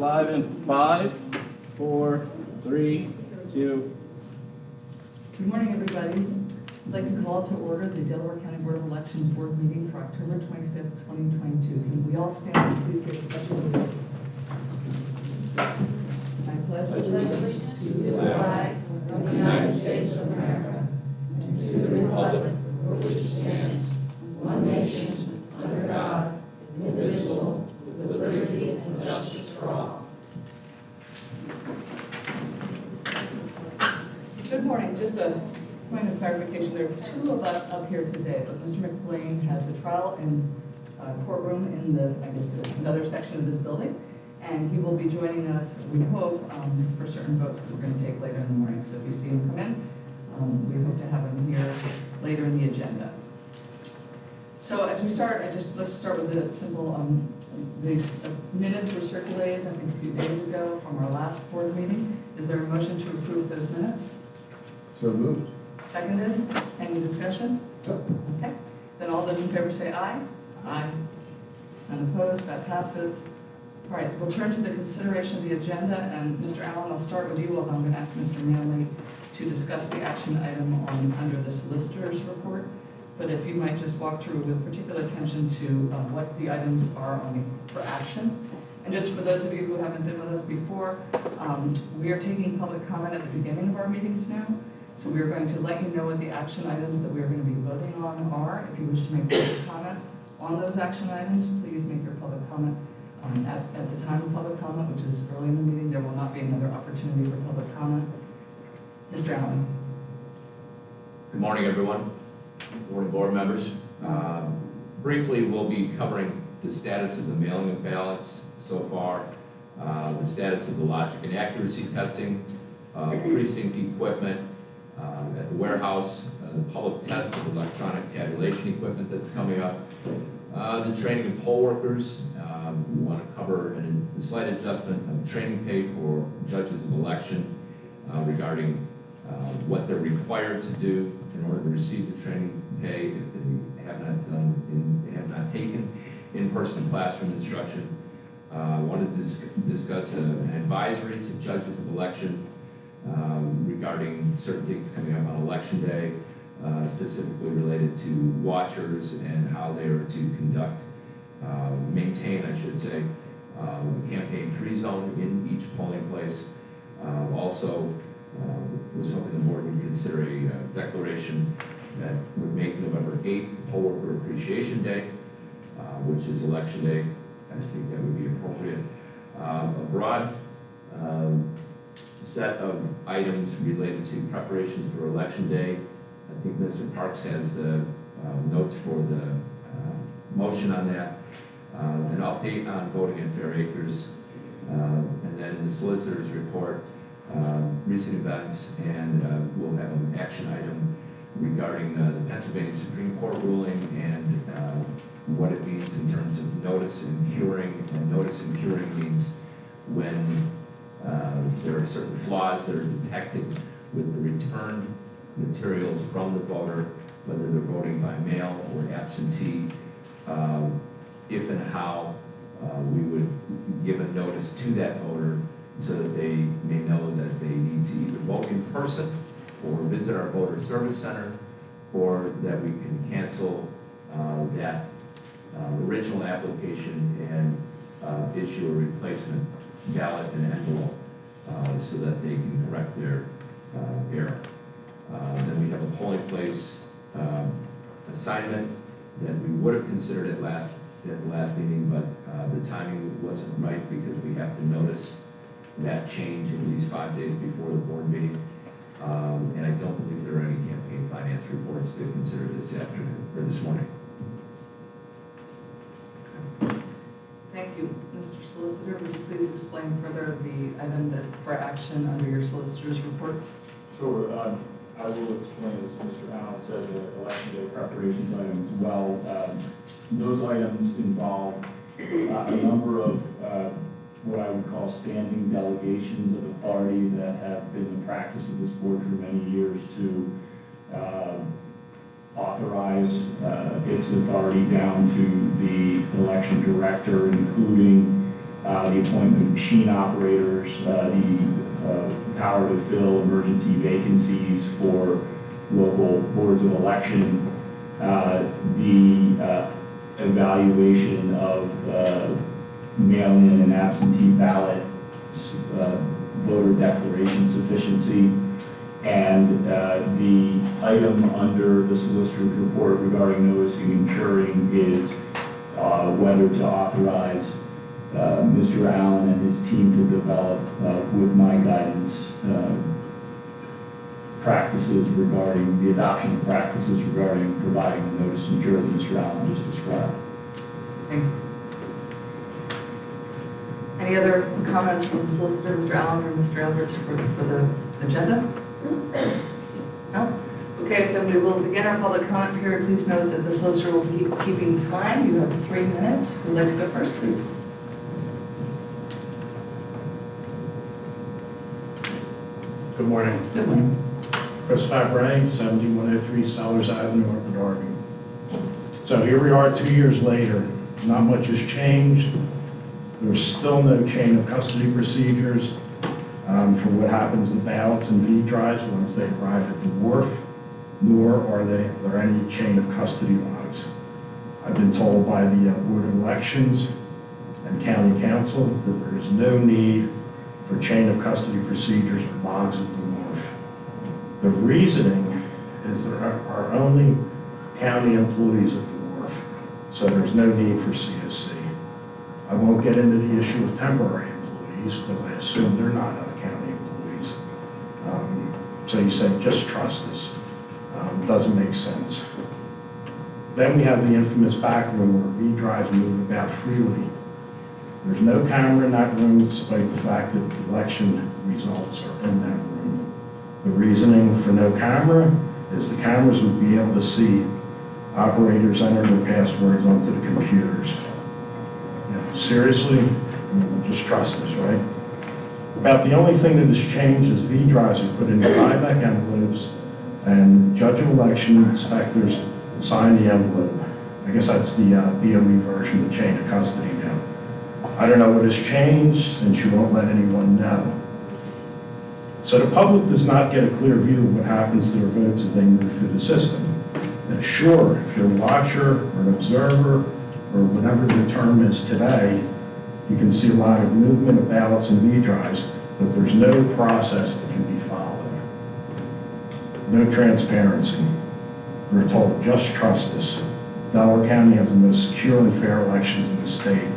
Live in 5, 4, 3, 2. Good morning, everybody. I'd like to call to order the Delaware County Board of Elections Board meeting for October 25th, 2022. Can we all stand and please say the pledge of allegiance? I pledge allegiance to the flag of the United States of America and to the republic for which it stands, one nation, under God, indivisible, with liberty and justice for all. Good morning. Just a point of clarification. There are two of us up here today, but Mr. McLean has a trial in courtroom in another section of this building, and he will be joining us, we hope, for certain votes that we're going to take later in the morning. So if you see him come in, we hope to have him here later in the agenda. So as we start, let's start with the simple, the minutes were circulated, I think, a few days ago from our last board meeting. Is there a motion to approve those minutes? So moved. Seconded? Any discussion? Okay. Then all those in favor say aye. Aye. None opposed, that passes. All right, we'll turn to the consideration of the agenda, and Mr. Allen, I'll start with you, although I'm going to ask Mr. Manley to discuss the action item under the solicitor's report. But if you might just walk through with particular attention to what the items are for action. And just for those of you who haven't been with us before, we are taking public comment at the beginning of our meetings now. So we are going to let you know what the action items that we are going to be voting on are. If you wish to make public comment on those action items, please make your public comment at the time of public comment, which is early in the meeting. There will not be another opportunity for public comment. Mr. Allen. Good morning, everyone. Good morning, board members. Briefly, we'll be covering the status of the mailing of ballots so far, the status of the logic and accuracy testing, precinct equipment at the warehouse, the public test of electronic tabulation equipment that's coming up, the training of poll workers. We want to cover a slight adjustment of training pay for judges of election regarding what they're required to do in order to receive the training pay if they have not taken in-person classroom instruction. I wanted to discuss an advisory to judges of election regarding certain things coming up on election day, specifically related to watchers and how they are to maintain, I should say, a campaign-free zone in each polling place. Also, was hoping the board would consider a declaration that would make November 8th Poll Worker Appreciation Day, which is election day. I think that would be appropriate. A broad set of items related to preparations for election day. I think Mr. Parks has the notes for the motion on that. An update on voting at Fair Acres, and then in the solicitor's report, recent events, and we'll have an action item regarding the Pennsylvania Supreme Court ruling and what it means in terms of notice and curing. And notice and curing means when there are certain flaws that are detected with the returned materials from the voter, whether they're voting by mail or absentee, if and how we would give a notice to that voter so that they may know that they need to either vote in person or visit our voter service center, or that we can cancel that original application and issue a replacement ballot and envelope so that they can correct their error. Then we have a polling place assignment that we would have considered at the last meeting, but the timing wasn't right because we have to notice that change at least 5 days before the board meeting. And I don't believe there are any campaign finance reports to consider this afternoon or this morning. Thank you. Mr. Solicitor, would you please explain further the item for action under your solicitor's report? Sure. I will explain, as Mr. Allen said, the election day preparations items well. Those items involve a number of what I would call standing delegations of authority that have been the practice of this board for many years to authorize its authority down to the election director, including the appointment of machine operators, the power to fill emergency vacancies for local boards of election, the evaluation of mail-in and absentee ballot voter declaration sufficiency, and the item under the solicitor's report regarding noticing and curing is whether to authorize Mr. Allen and his team to develop, with my guidance, practices regarding the adoption of practices regarding providing the notice and cure that Mr. Allen just described. Thank you. Any other comments from the solicitor, Mr. Allen or Mr. Eldridge, for the agenda? No? Okay, then we will begin our public comment period. Please note that the solicitor will be keeping time. You have 3 minutes. Who would like to go first, please? Good morning. Good morning. Chris Fabray, 7103 Sellers Avenue, Upper Darby. So here we are 2 years later. Not much has changed. There's still no chain of custody procedures for what happens to ballots and V-drives once they arrive at the wharf, nor are there any chain of custody logs. I've been told by the Board of Elections and County Council that there is no need for chain of custody procedures or logs at the wharf. The reasoning is there are only county employees at the wharf, so there's no need for CSC. I won't get into the issue of temporary employees because I assume they're not county employees. So you say, just trust us. Doesn't make sense. Then we have the infamous back room where V-drives move about freely. There's no camera in that room despite the fact that the election results are in that room. The reasoning for no camera is the cameras would be able to see operators enter their passwords onto the computers. Seriously, just trust us, right? About the only thing that has changed is V-drives are put in IVAC envelopes and judge of election inspectors sign the envelope. I guess that's the BOE version of the chain of custody now. I don't know what has changed since you won't let anyone know. So the public does not get a clear view of what happens to their votes as they move through the system. Now, sure, if you're a watcher or an observer, or whatever the term is today, you can see a lot of movement of ballots and V-drives, but there's no process that can be followed. No transparency. We're told, just trust us. Delaware County has the most secure and fair elections in the state.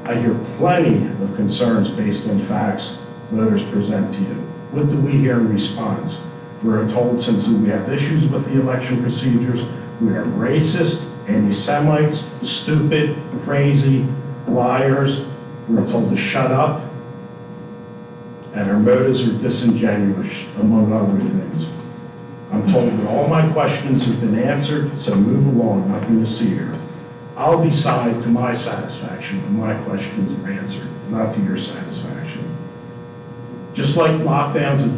I hear plenty of concerns based on facts voters present to you. What do we hear in response? We're told since we have issues with the election procedures, we are racist, anti-Semites, stupid, crazy, liars. We're told to shut up, and our motives are disingenuous, among other things. I'm told that all my questions have been answered, so move along, nothing to see here. I'll decide to my satisfaction when my questions are answered, not to your satisfaction. Just like lockdowns have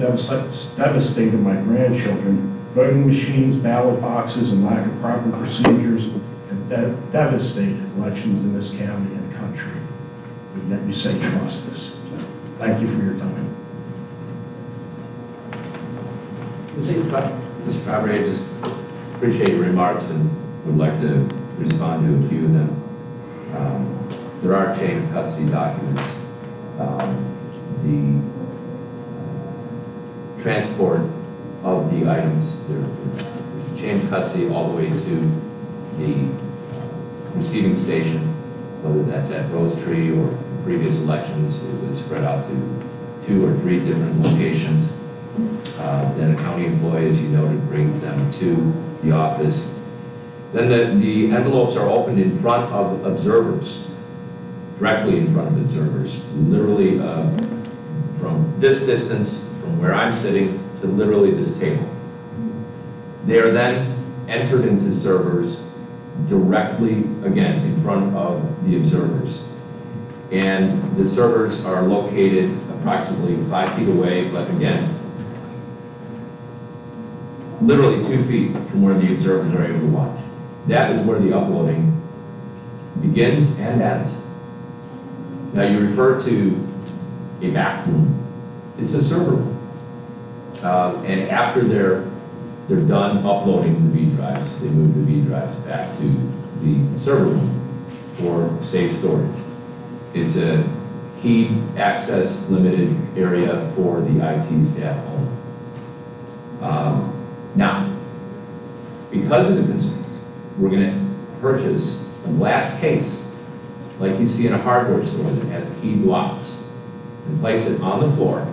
devastated my grandchildren, voting machines, ballot boxes, and lack of proper procedures have devastated elections in this county and country. But yet you say trust us. So, thank you for your time. Mr. Fabry, I just appreciate your remarks and would like to respond to a few of them. There are chain of custody documents. The transport of the items, there's a chain of custody all the way to the receiving station, whether that's at Rose Tree or in previous elections, it was spread out to 2 or 3 different locations. Then a county employee, as you noted, brings them to the office. Then the envelopes are opened in front of observers, directly in front of observers, literally from this distance, from where I'm sitting, to literally this table. They are then entered into servers directly, again, in front of the observers. And the servers are located approximately 5 feet away, but again, literally 2 feet from where the observers are able to watch. That is where the uploading begins and ends. Now, you refer to a back room. It's a server room. And after they're done uploading the V drives, they move the V drives back to the server room for safe storage. It's a keyed access limited area for the IT staff only. Now, because of the concerns, we're going to purchase a glass case, like you see in a hardware store that has keyed locks, and place it on the floor,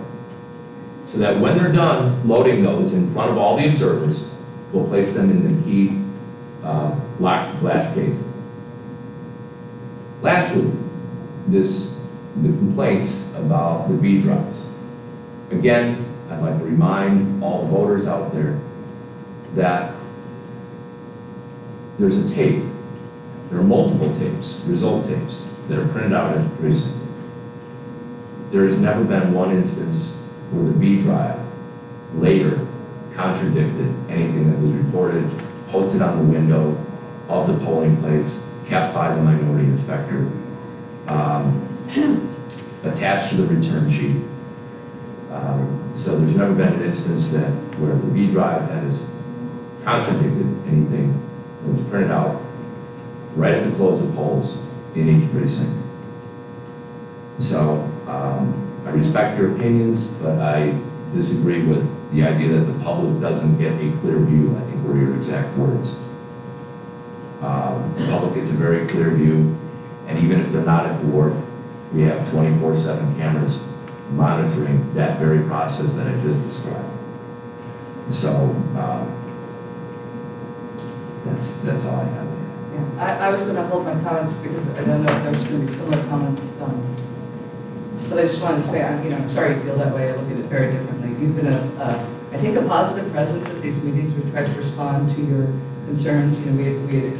so that when they're done loading those in front of all the observers, we'll place them in the keyed locked glass case. Lastly, the complaints about the V drives. Again, I'd like to remind all the voters out there that there's a tape. There are multiple tapes, result tapes, that are printed out at the precinct. There has never been one instance where the V drive later contradicted anything that was reported, posted on the window of the polling place, kept by the minority inspector, attached to the return sheet. So there's never been an instance that where the V drive has contradicted anything that was printed out right at the close of polls in each precinct. So I respect your opinions, but I disagree with the idea that the public doesn't get a clear view. I think were your exact words. The public gets a very clear view, and even if they're not at the wharf, we have 24/7 cameras monitoring that very process that I just described. So that's all I have. Yeah, I was going to hold my comments because I don't know if there's going to be similar comments, but I just wanted to say, I'm sorry you feel that way. I look at it very differently. You've been I think, a positive presence at these meetings. We've tried to respond to your concerns. We had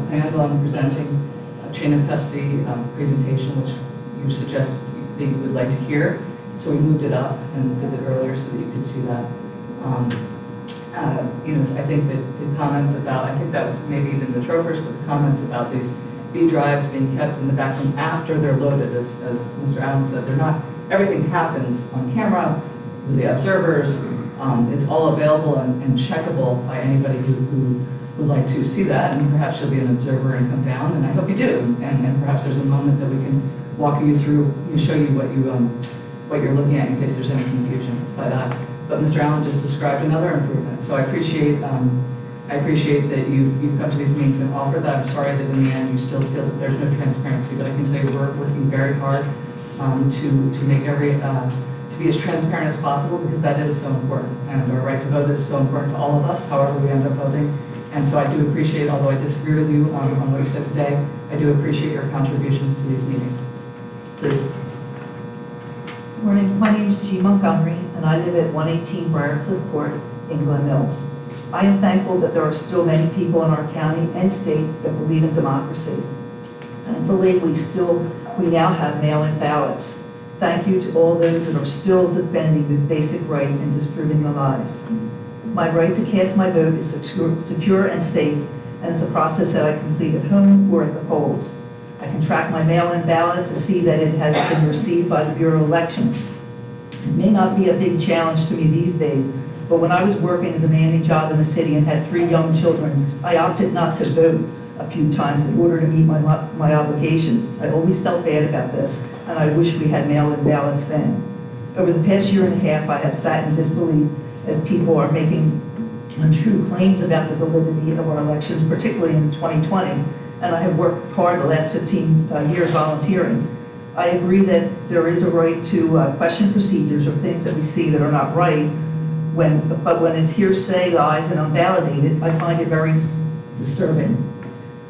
planned on presenting a chain of custody presentation, which you suggested that you would like to hear. So we moved it up and did it earlier so that you could see that. I think that the comments about, I think that was maybe even the Trophers, but the comments about these V drives being kept in the back room after they're loaded, as Mr. Allen said, they're not, everything happens on camera with the observers. It's all available and checkable by anybody who would like to see that, and perhaps you'll be an observer and come down, and I hope you do. And perhaps there's a moment that we can walk you through, show you what you're looking at in case there's any confusion. But Mr. Allen just described another improvement, so I appreciate that you've come to these meetings and offered that. I'm sorry that in the end you still feel that there's no transparency, but I can tell you we're working very hard to make to be as transparent as possible, because that is so important, and our right to vote is so important to all of us, however we end up voting. And so I do appreciate, although I disagree with you on what you said today, I do appreciate your contributions to these meetings. Please. Good morning. My name is G. Montgomery, and I live at 118 Briarcliff Court in Glen Mills. I am thankful that there are still many people in our county and state that believe in democracy. Thankfully, we now have mail-in ballots. Thank you to all those that are still defending this basic right and disproving the lies. My right to cast my vote is secure and safe, and it's a process that I complete at home or at the polls. I can track my mail-in ballot to see that it has been received by the Bureau of Elections. It may not be a big challenge to me these days, but when I was working a demanding job in the city and had 3 young children, I opted not to vote a few times in order to meet my obligations. I always felt bad about this, and I wish we had mail-in ballots then. Over the past year and a half, I have sat in disbelief as people are making untrue claims about the validity of our elections, particularly in 2020, and I have worked hard the last 15 years volunteering. I agree that there is a right to question procedures or things that we see that are not right, but when it's hearsay, lies, and unvalidated, I find it very disturbing.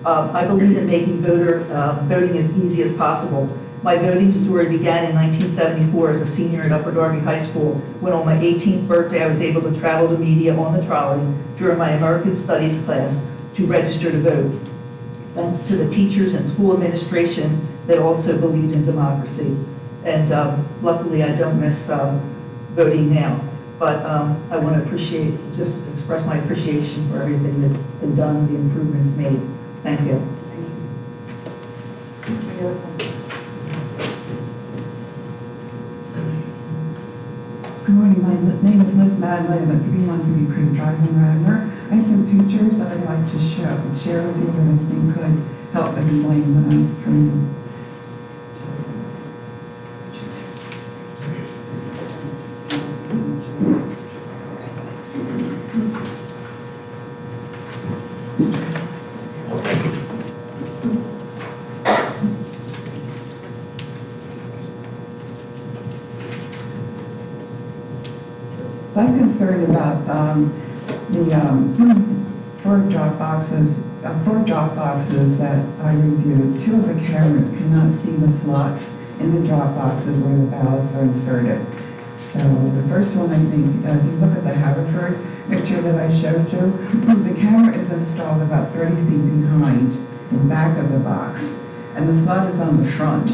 I believe in making voting as easy as possible. My voting story began in 1974 as a senior at Upper Darby High School, when on my 18th birthday I was able to travel to media on the trolley during my American Studies class to register to vote. Thanks to the teachers and school administration that also believed in democracy. And luckily I don't miss voting now. But I want to just express my appreciation for everything that's been done, the improvements made. Thank you. Any other comments? Good morning, my name is Liz Madley. I'm at 313 Creek Drive in Radnor. I have some pictures that I'd like to share with you that I think could help explain what I'm trying to. So I'm concerned about the four drop boxes that I reviewed. Two of the cameras cannot see the slots in the drop boxes where the ballots are inserted. So the first one, I think, if you look at the Haverford picture that I showed you, the camera is installed about 30 feet behind in back of the box, and the slot is on the front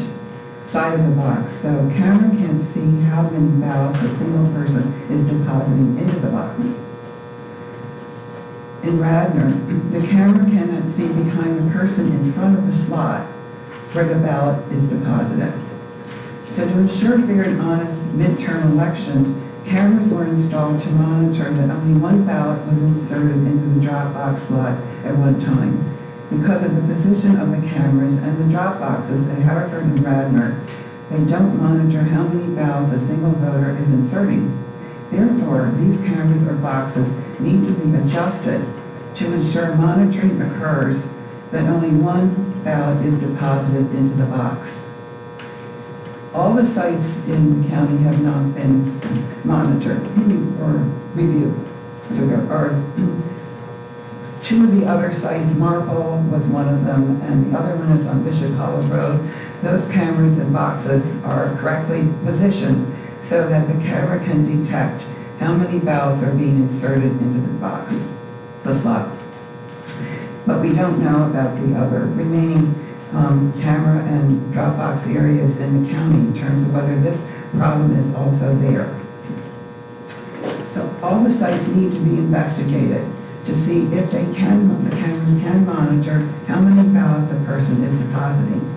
side of the box, so camera can't see how many ballots a single person is depositing into the box. In Radnor, the camera cannot see behind the person in front of the slot where the ballot is deposited. So to ensure fair and honest midterm elections, cameras were installed to monitor that only one ballot was inserted into the drop box slot at one time. Because of the position of the cameras and the drop boxes at Haverford and Radnor, they don't monitor how many ballots a single voter is inserting. Therefore, these cameras or boxes need to be adjusted to ensure monitoring occurs that only one ballot is deposited into the box. All the sites in the county have not been monitored or reviewed. So there are two of the other sites, Marble was one of them, and the other one is on Bishop Hollow Road. Those cameras and boxes are correctly positioned so that the camera can detect how many ballots are being inserted into the box, the slot. But we don't know about the other remaining camera and drop box areas in the county in terms of whether this problem is also there. So all the sites need to be investigated to see if the cameras can monitor how many ballots a person is depositing.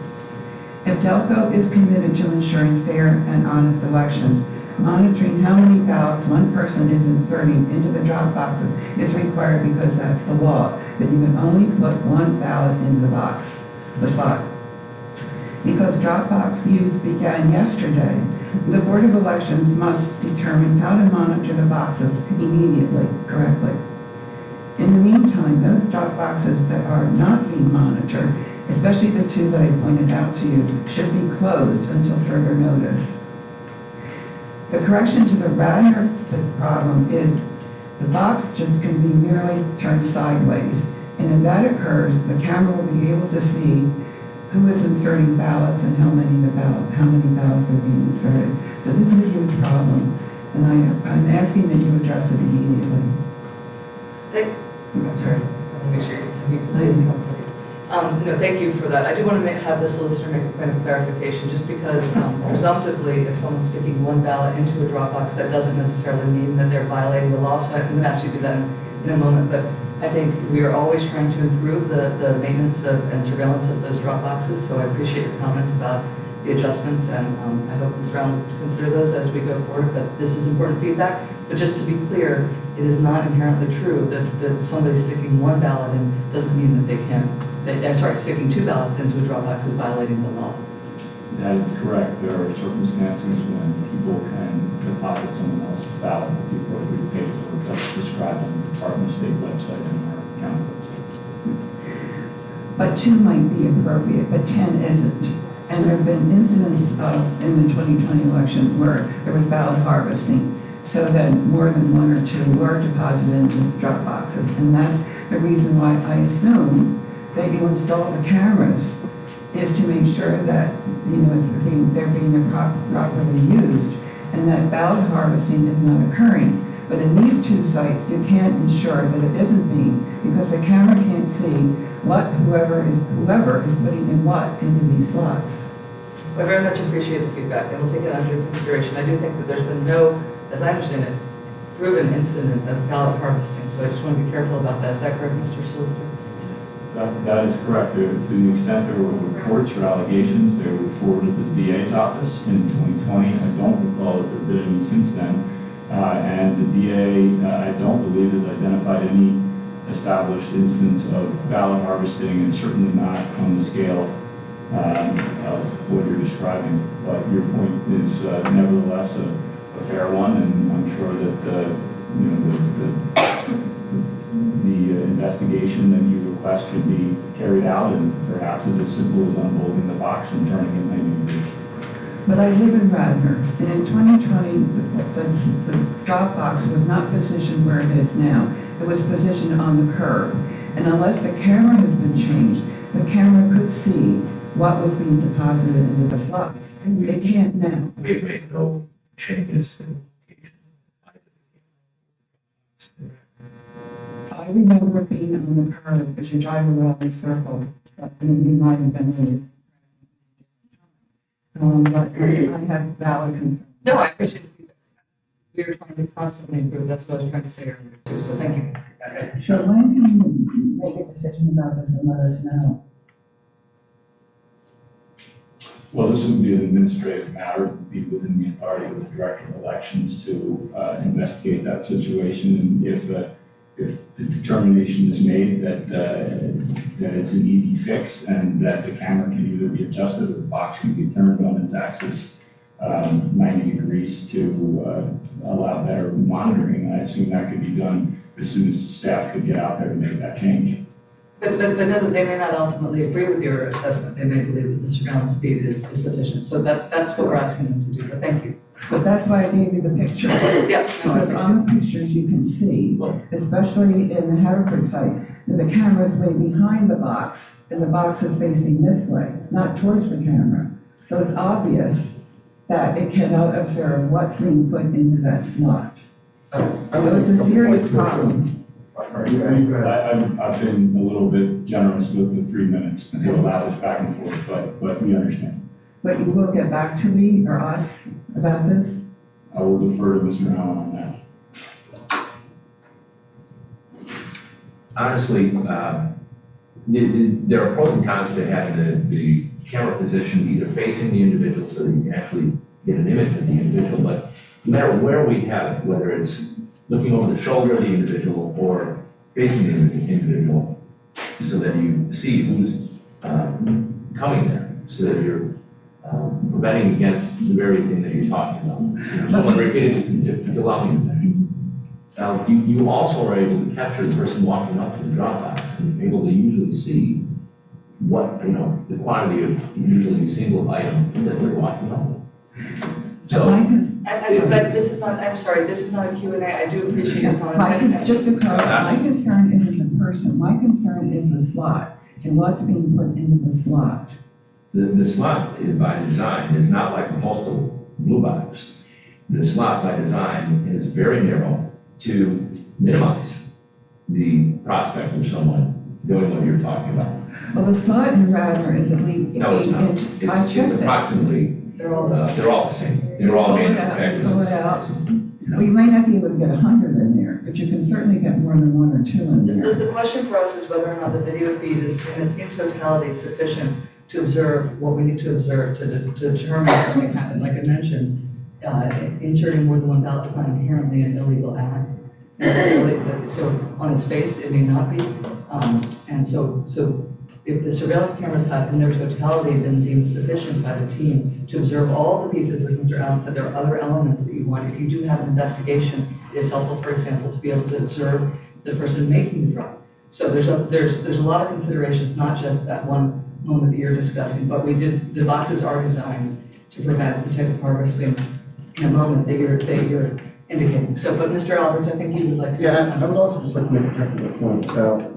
If Delco is committed to ensuring fair and honest elections, monitoring how many ballots one person is inserting into the drop boxes is required because that's the law, that you can only put one ballot in the box, the slot. Because drop box use began yesterday, the Board of Elections must determine how to monitor the boxes immediately, correctly. In the meantime, those drop boxes that are not being monitored, especially the two that I pointed out to you, should be closed until further notice. The correction to the Radnor problem is the box just can be merely turned sideways, and if that occurs, the camera will be able to see who is inserting ballots and how many ballots are being inserted. So this is a huge problem, and I'm asking that you address it immediately. I'm sorry, I want to make sure you complete. No, thank you for that. I do want to have the solicitor make a point of clarification, just because presumptively, if someone's sticking one ballot into a drop box, that doesn't necessarily mean that they're violating the law. So I'm going to ask you to do that in a moment, but I think we are always trying to improve the maintenance and surveillance of those drop boxes, so I appreciate your comments about the adjustments, and I hope Ms. Brown will consider those as we go forward, but this is important feedback. But just to be clear, it is not inherently true that somebody sticking one ballot in doesn't mean that they can, sticking two ballots into a drop box is violating the law. That is correct. There are circumstances when people can deposit someone else's ballot with the appropriate paperwork that's described on the Department of State website and our county website. But 2 might be appropriate, but 10 isn't. And there have been incidents in the 2020 election where there was ballot harvesting, so that more than 1 or 2 were deposited into drop boxes. And that's the reason why I assume that you install the cameras is to make sure that, they're being properly used and that ballot harvesting is not occurring. But in these 2 sites, you can't ensure that it isn't being, because the camera can't see whoever is putting in what into these slots. I very much appreciate the feedback, and we'll take it under consideration. I do think that there's been no, as I understand it, proven incident of ballot harvesting, so I just want to be careful about that. Is that correct, Mr. Solicitor? That is correct. To the extent there were reports or allegations, they were forwarded to the DA's office in 2020. I don't recall that there have been any since then. And the DA, I don't believe, has identified any established instance of ballot harvesting, and certainly not on the scale of what you're describing. But your point is nevertheless a fair one, and I'm sure that you know the investigation that you request could be carried out, and perhaps is as simple as unbolting the box and turning it 90 degrees. But I live in Radnor, and in 2020, the drop box was not positioned where it is now. It was positioned on the curb. And unless the camera has been changed, the camera could see what was being deposited into the slots. It can't now. We've made no changes in I remember being on the curb as you drive around the circle, but maybe might have been raised. But I have valid concerns. No, I appreciate the feedback. We are trying to constantly improve. That's what I was trying to say earlier too, so thank you. So when can you make a decision about this and let us know? Well, this would be an administrative matter, would be within the authority of the Director of Elections to investigate that situation. And if the determination is made that that it's an easy fix and that the camera can either be adjusted or the box can be turned on its axis 90 degrees to allow better monitoring, I assume that could be done as soon as the staff could get out there and make that change. But know that they may not ultimately agree with your assessment. They may believe that the surveillance speed is sufficient. So that's what we're asking them to do, but thank you. But that's why I gave you the pictures. Yes, no, I Because appreciate on the pictures you can see, especially in the Haverford site, that the camera is way behind the box, and the box is facing this way, not towards the camera. So it's obvious that it cannot observe what's being put into that slot. So it's a serious problem. I've been a little bit generous with the 3 minutes to allow this back and forth, but we understand. But you will get back to me or us about this? I will defer to Mr. Allen on that. Honestly, there are pros and cons to having the camera position either facing the individual so that you can actually get an image of the individual, but no matter where we have it, whether it's looking over the shoulder of the individual or facing the individual, so that you see who's coming there, so that you're preventing against the very thing that you're talking about. You know, someone repeatedly, if you allow me, you also are able to capture the person walking up to the drop box and able to usually see what, you know, the quantity of usually single item that they're walking up with. So, But this is not, I'm sorry, this is not a Q&A. I do appreciate your comments. Just to clarify, my concern isn't the person, my concern is the slot and what's being put into the slot. the slot by design is not like a postal blue box. The slot by design is very narrow to minimize the prospect of someone doing what you're talking about. Well, the slot in Radnor is at least No, it's 8 not. inch. I It's checked it. approximately, They're all the same. they're all the same. They're all Pull it out, manufactured. pull on it the out. same, you know. Well, you may not be able to get 100 in there, but you can certainly get more than 1 or 2 in there. The question for us is whether or not the video feed is in totality sufficient to observe what we need to observe to determine something happened. Like I mentioned, inserting more than one ballot is not inherently an illegal act necessarily. So on its face, it may not be. And so if the surveillance cameras have in their totality been deemed sufficient by the team to observe all the pieces, as Mr. Allen said, there are other elements that you want. If you do have an investigation, it is helpful, for example, to be able to observe the person making the drug. So there's a lot of considerations, not just that one moment that you're discussing, but the boxes are designed to prevent the type of harvesting in a moment that you're indicating. So, but Mr. Alberts, I think you would like to. Yeah, I would also just like to make a technical point about,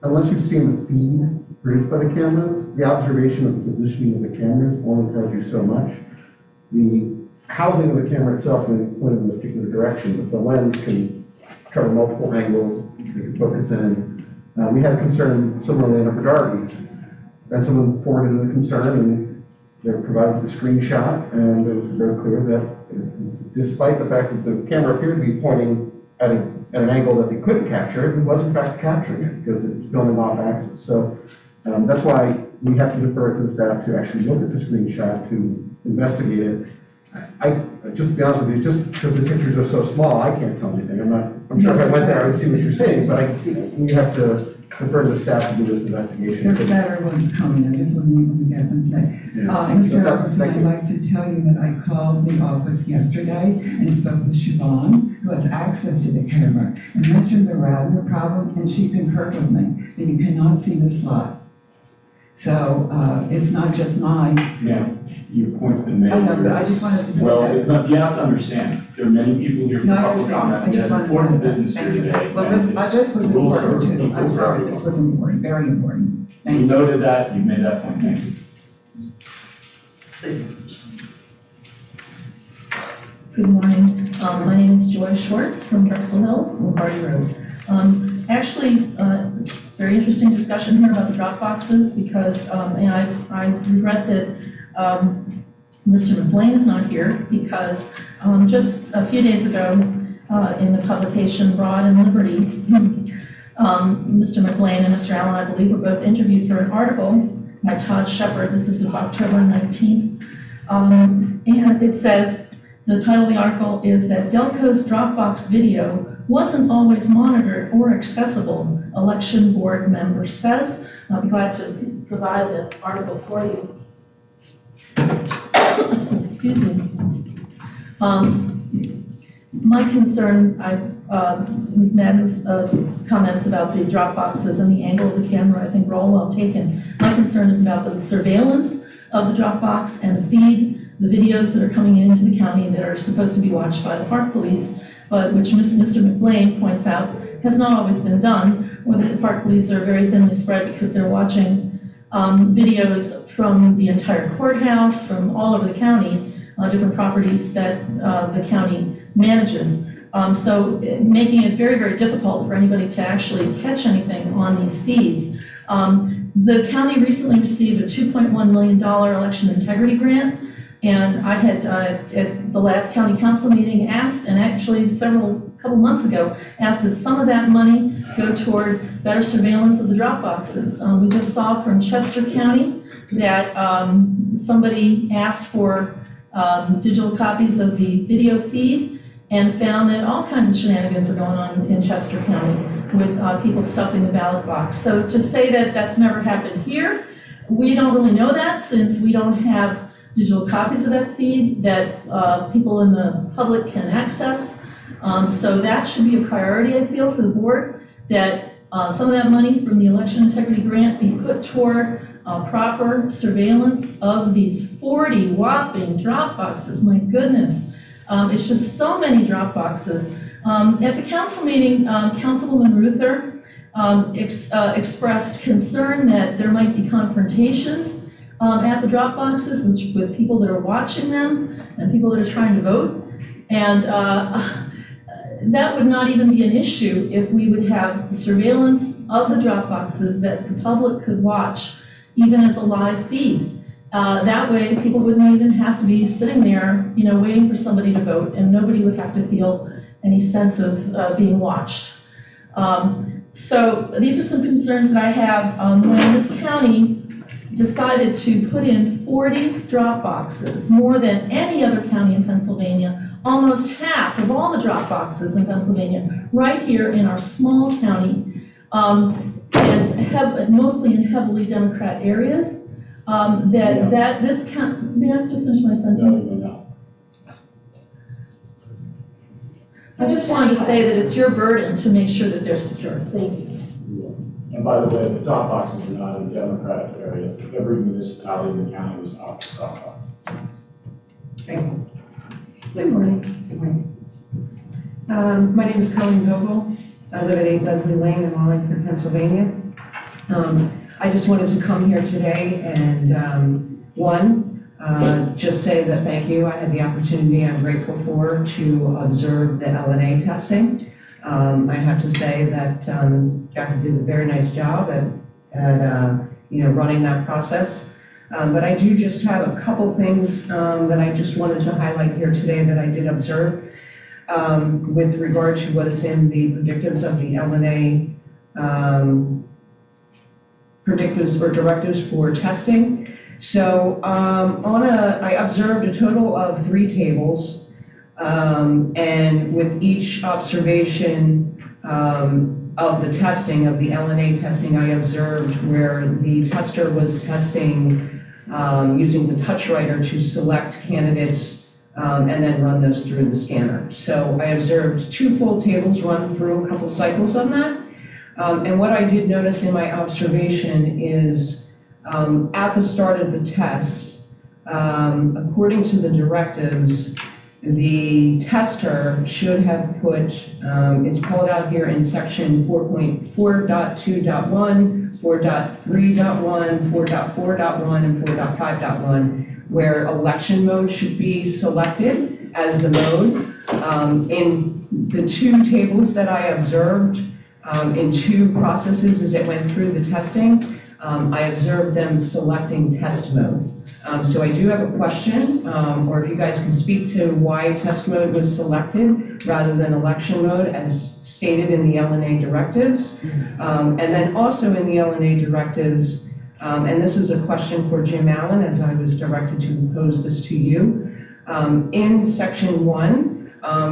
unless you've seen the feed produced by the cameras, the observation of the positioning of the cameras only tells you so much. The housing of the camera itself may point in a particular direction, but the lens can cover multiple angles, you can focus in. We had a concern similarly in Upper Darby, and someone forwarded the concern, and they were provided with a screenshot, and it was very clear that despite the fact that the camera appeared to be pointing at an angle that they couldn't capture, it was in fact capturing it because it was filming off axis. So that's why we have to defer it to the staff to actually look at the screenshot to investigate it Just to be honest with you, just because the pictures are so small, I can't tell anything. I'm sure if I went there, I would see what you're saying, but we have to defer to the staff to do this investigation. The better ones coming, I just wasn't able to get them today. Yeah. Mr. Robertson, Thank I'd you. like to tell you that I called the office yesterday and spoke with Siobhan, who has access to the camera, and mentioned the Radner problem, and she concurred with me that you cannot see the slot. So, it's not just mine. Ma'am, your point's been made. I know, but I just wanted to say Well, that. you have to understand, there are many people here for No, I public understand. comment. I We just have wanted to important say that. business here Thank you. today. Well, and this was the rules are important too. equal I'm for sorry, this everyone. was important, very important. We Thank you. noted that, you've made that point, thank you. Good morning. My name is Joy Schwartz from Drexel Hill, Lombardi Road. Actually, it's a very interesting discussion here about the drop boxes because, and I regret that Mr. McLean is not here because just a few days ago in the publication Broad and Liberty, Mr. McLean and Mr. Allen, I believe, were both interviewed for an article by Todd Shepard. This is of October 19th. And it says, the title of the article is that Delco's Dropbox video wasn't always monitored or accessible, election board member says. I'll be glad to provide the article for you. Excuse me. My concern, Ms. Madden's comments about the drop boxes and the angle of the camera, I think were all well taken. My concern is about the surveillance of the drop box and the feed, the videos that are coming into the county that are supposed to be watched by the park police, but which Mr. McLean points out has not always been done, or that the park police are very thinly spread because they're watching videos from the entire courthouse, from all over the county, different properties that the county manages. So making it very, very difficult for anybody to actually catch anything on these feeds. The county recently received a $2.1 million election integrity grant, and I had, at the last county council meeting, asked, and actually couple months ago, asked that some of that money go toward better surveillance of the drop boxes. We just saw from Chester County that somebody asked for digital copies of the video feed and found that all kinds of shenanigans were going on in Chester County with people stuffing the ballot box. So to say that that's never happened here, we don't really know that since we don't have digital copies of that feed that people in the public can access. So that should be a priority, I feel, for the board, that some of that money from the election integrity grant be put toward proper surveillance of these 40 whopping drop boxes. My goodness, it's just so many drop boxes. At the council meeting, Councilwoman Ruther expressed concern that there might be confrontations at the drop boxes with people that are watching them and people that are trying to vote. And that would not even be an issue if we would have surveillance of the drop boxes that the public could watch, even as a live feed. That way, people wouldn't even have to be sitting there, waiting for somebody to vote, and nobody would have to feel any sense of being watched. So these are some concerns that I have when this county decided to put in 40 drop boxes, more than any other county in Pennsylvania, almost half of all the drop boxes in Pennsylvania, right here in our small county, and mostly in heavily Democrat areas. May I just finish my sentence? No. I just wanted to say that it's your burden to make sure that they're secure. Thank you. And by the way, the drop boxes are not in Democratic areas. Every municipality in the county was off the drop box. Thank you. Good morning. Good morning. My name is Colleen Vogel. I live at 8 Leslie Lane in Wallingford, Pennsylvania. I just wanted to come here today and, just say that thank you. I had the opportunity, I'm grateful for, to observe the LNA testing. I have to say that Jackie did a very nice job at running that process. But I do just have a couple things that I just wanted to highlight here today that I did observe with regard to what is in the predictives of the LNA predictives or directives for testing. So I observed a total of 3 tables, and with each observation of the testing, of the LNA testing, I observed where the tester was testing using the touch writer to select candidates and then run those through the scanner. So I observed 2 full tables run through a couple cycles on that. And what I did notice in my observation is at the start of the test, according to the directives, the tester should have put, it's called out here in section 4.4.2.1, 4.3.1, 4.4.1, and 4.5.1, where election mode should be selected as the mode. In the 2 tables that I observed, in 2 processes as it went through the testing, I observed them selecting test mode. So I do have a question, or if you guys can speak to why test mode was selected rather than election mode as stated in the LNA directives. And then also in the LNA directives, and this is a question for Jim Allen as I was directed to pose this to you. In section 1,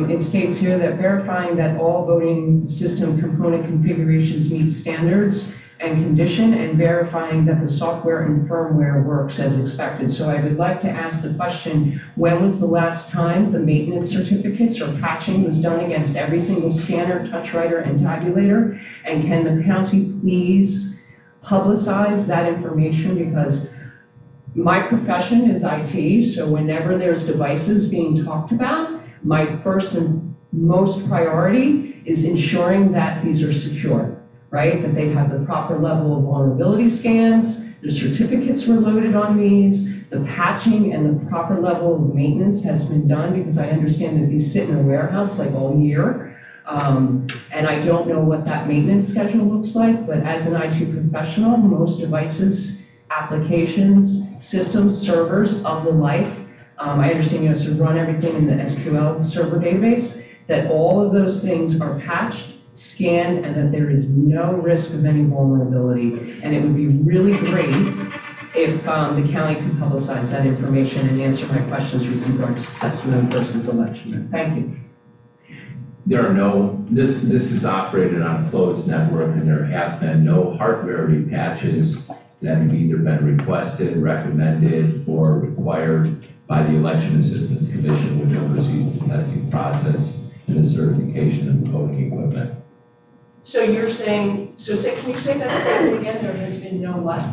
it states here that verifying that all voting system component configurations meet standards and condition, and verifying that the software and firmware works as expected. So I would like to ask the question, when was the last time the maintenance certificates or patching was done against every single scanner, touch writer, and tabulator? And can the county please publicize that information? Because my profession is IT, so whenever there's devices being talked about, my first and most priority is ensuring that these are secure, right? That they have the proper level of vulnerability scans, the certificates were loaded on these, the patching and the proper level of maintenance has been done, because I understand that these sit in a warehouse like all year. And I don't know what that maintenance schedule looks like, but as an IT professional, most devices, applications, systems, servers of the like, I understand you have to run everything in the SQL server database, that all of those things are patched, scanned, and that there is no risk of any vulnerability. And it would be really great if the county could publicize that information and answer my questions with regards to test mode versus election mode. Thank you. There are no, this is operated on a closed network, and there have been no hardware patches that have either been requested, recommended, or required by the Election Assistance Commission, which oversees the testing process and the certification of the voting equipment. So you're saying, can you say that statement again? There has been no what?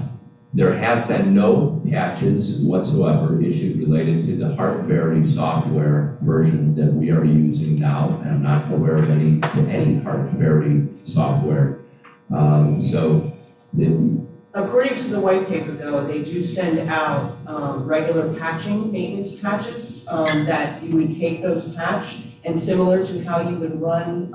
There have been no patches whatsoever issued related to the HeartVerity software version that we are using now, and I'm not aware of any HeartVerity software. According to the white paper, though, they do send out regular patching, maintenance patches, that you would take those patch, and similar to how you would run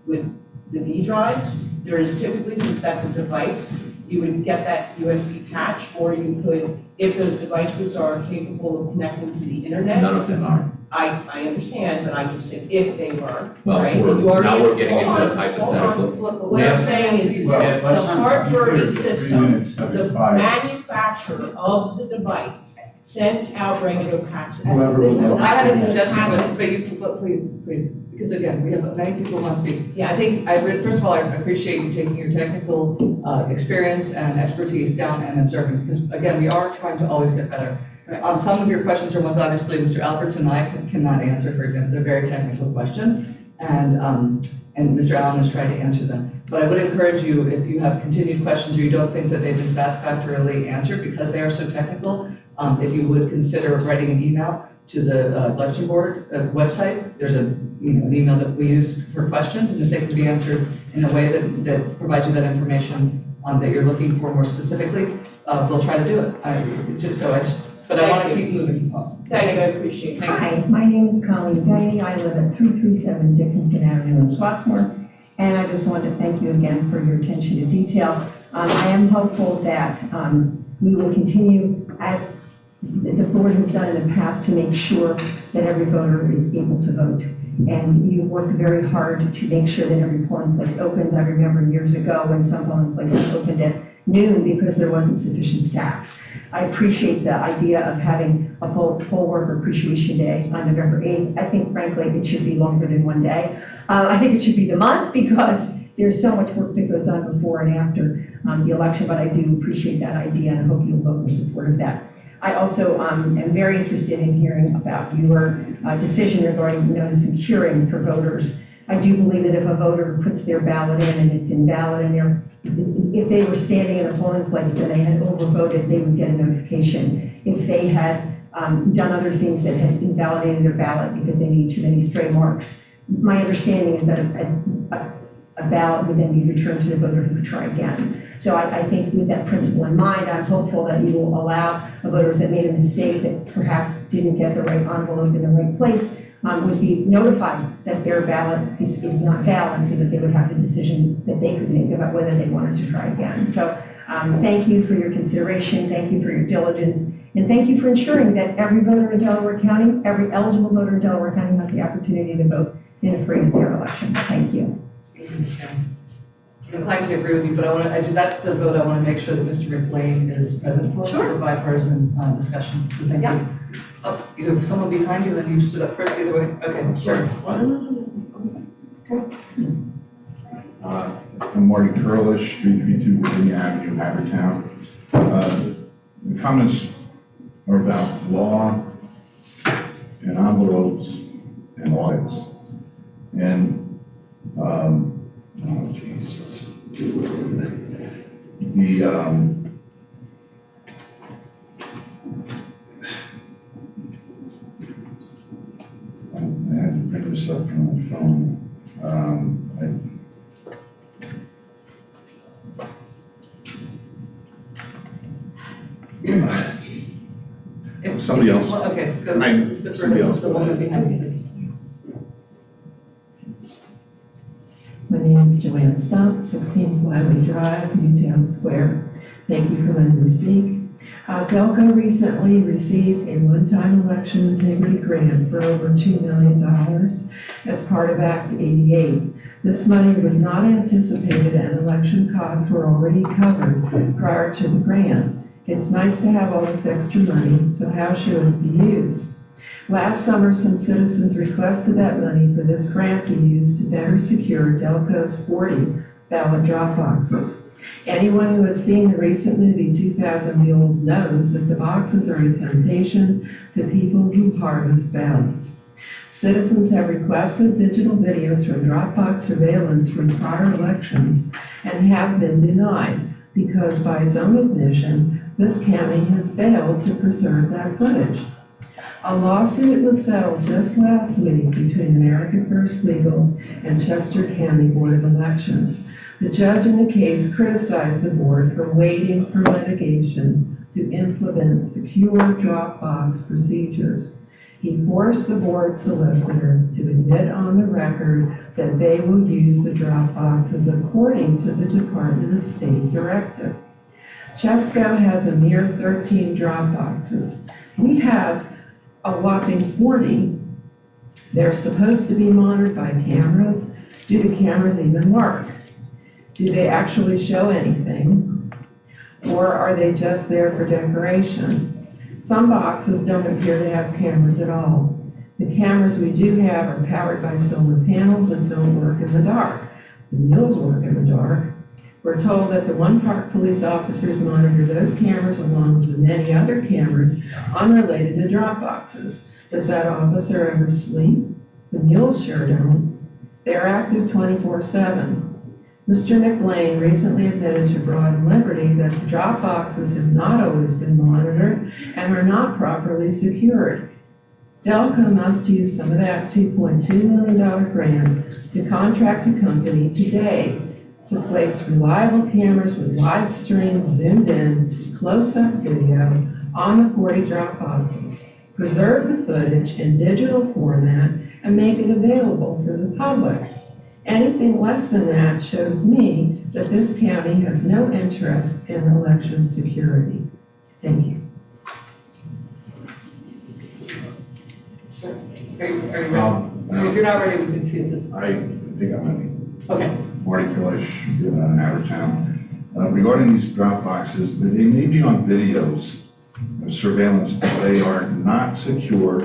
with the V drives, there is typically, since that's a device, you would get that USB patch, or you could, if those devices are capable of connecting to the internet. None of them are. I understand, but I just said if they were, Well, right? now we're getting into the hypothetical. What I'm saying is that the hardware system, the manufacturer of the device sends out regular patches. I had a suggestion, but please, because again, we have many people who want to speak. Yes. I think, first of all, I appreciate you taking your technical experience and expertise down and observing, because again, we are trying to always get better. Right. Some of your questions are ones obviously Mr. Alberts and I cannot answer, for example, they're very technical questions, and Mr. Allen has tried to answer them. But I would encourage you, if you have continued questions or you don't think that they've been satisfactorily answered because they are so technical, if you would consider writing an email to the election board website. There's an email that we use for questions, and if they can be answered in a way that provides you that information that you're looking for more specifically, we'll try to do it. But I want to keep moving. Thank you, I appreciate it. Hi, my name is Colleen Gay. I live at 337 Dickinson Avenue in Swarthmore, and I just wanted to thank you again for your attention to detail. I am hopeful that we will continue, as the board has done in the past, to make sure that every voter is able to vote. And you work very hard to make sure that every polling place opens. I remember years ago when some polling places opened at noon because there wasn't sufficient staff. I appreciate the idea of having a poll worker appreciation day on November 8th. I think frankly, it should be longer than one day. I think it should be the month because there's so much work that goes on before and after the election, but I do appreciate that idea and I hope you'll vote in support of that. I also am very interested in hearing about your decision regarding notice and curing for voters. I do believe that if a voter puts their ballot in and it's invalid and if they were standing in a polling place and they had overvoted, they would get a notification. If they had done other things that had invalidated their ballot because they need too many stray marks, my understanding is that a ballot would then be returned to the voter who could try again. So I think with that principle in mind, I'm hopeful that you will allow the voters that made a mistake, that perhaps didn't get the right envelope in the right place, would be notified that their ballot is not valid, so that they would have a decision that they could make about whether they wanted to try again. So thank you for your consideration, thank you for your diligence, and thank you for ensuring that every voter in Delaware County, every eligible voter in Delaware County has the opportunity to vote in a free and fair election. Thank you. Thank you, Ms. Karen. I'm inclined to agree with you, but that's the vote I want to make sure that Mr. McLean is present for. Sure. For bipartisan discussion, so thank Yeah. you. Oh, you have someone behind you and you stood up first either way. Okay, sorry. I'm Marty Curlish, 332 Virginia Avenue, Havertown. The comments are about law and envelopes and audits. And, oh Jesus. I had to bring this up from my phone. Somebody else. Okay, go. Right, somebody else. The woman behind you, please. My name is Joanne Stump, 16 Flyway Drive, Newtown Square. Thank you for letting me speak. Delco recently received a one-time election integrity grant for over $2 million as part of Act 88. This money was not anticipated and election costs were already covered prior to the grant. It's nice to have all this extra money, so how should it be used? Last summer, some citizens requested that money for this grant be used to better secure Delco's 40 ballot drop boxes. Anyone who has seen the recent movie 2000 Mules knows that the boxes are a temptation to people who harvest ballots. Citizens have requested digital videos from Dropbox surveillance from prior elections and have been denied because, by its own admission, this county has failed to preserve that footage. A lawsuit was settled just last week between American First Legal and Chester County Board of Elections. The judge in the case criticized the board for waiting for litigation to implement secure Dropbox procedures. He forced the board solicitor to admit on the record that they will use the Dropboxes according to the Department of State directive. Chesco has a mere 13 Dropboxes. We have a whopping 40. They're supposed to be monitored by cameras. Do the cameras even work? Do they actually show anything? Or are they just there for decoration? Some boxes don't appear to have cameras at all. The cameras we do have are powered by solar panels and don't work in the dark. The mules work in the dark. We're told that the One Park police officers monitor those cameras along with the many other cameras unrelated to drop boxes. Does that officer ever sleep? The mules sure don't. They're active 24/7. Mr. McLean recently admitted to Broad and Liberty that the drop boxes have not always been monitored and are not properly secured. Delco must use some of that $2.2 million grant to contract a company today to place reliable cameras with live streams zoomed in, close-up video on the 40 drop boxes, preserve the footage in digital format, and make it available for the public. Anything less than that shows me that this county has no interest in election security. Thank you. Sir, are you ready? If you're not ready, we can see this. I think I'm ready. Okay. Marty Curlish, Havertown. regarding these drop boxes, that they may be on videos or surveillance, but they are not secure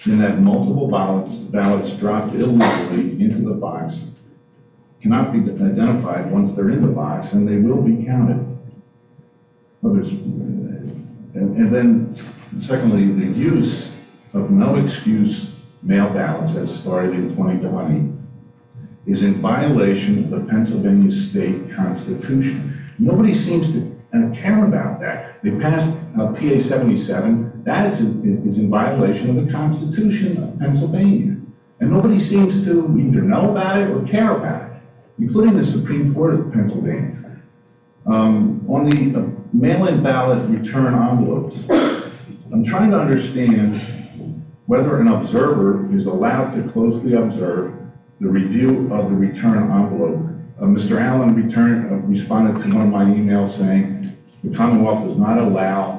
in that multiple ballots dropped illegally into the box cannot be identified once they're in the box, and they will be counted. Others, and then secondly, the use of no excuse mail ballots as started in 2020 is in violation of the Pennsylvania state constitution. Nobody seems to care about that. They passed PA 77, that is in violation of the Constitution of Pennsylvania. And nobody seems to either know about it or care about it, including the Supreme Court of Pennsylvania. On the mail-in ballot return envelopes, I'm trying to understand whether an observer is allowed to closely observe the review of the return envelope. Mr. Allen responded to one of my emails saying the Commonwealth does not allow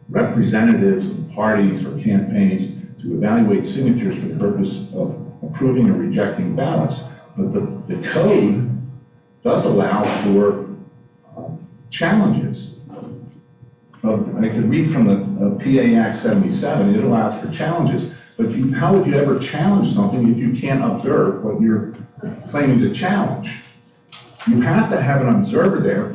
representatives of parties or campaigns to evaluate signatures for the purpose of approving or rejecting ballots. But the code does allow for challenges. I could read from the PA Act 77, it allows for challenges. But how would you ever challenge something if you can't observe what you're claiming to challenge? You have to have an observer there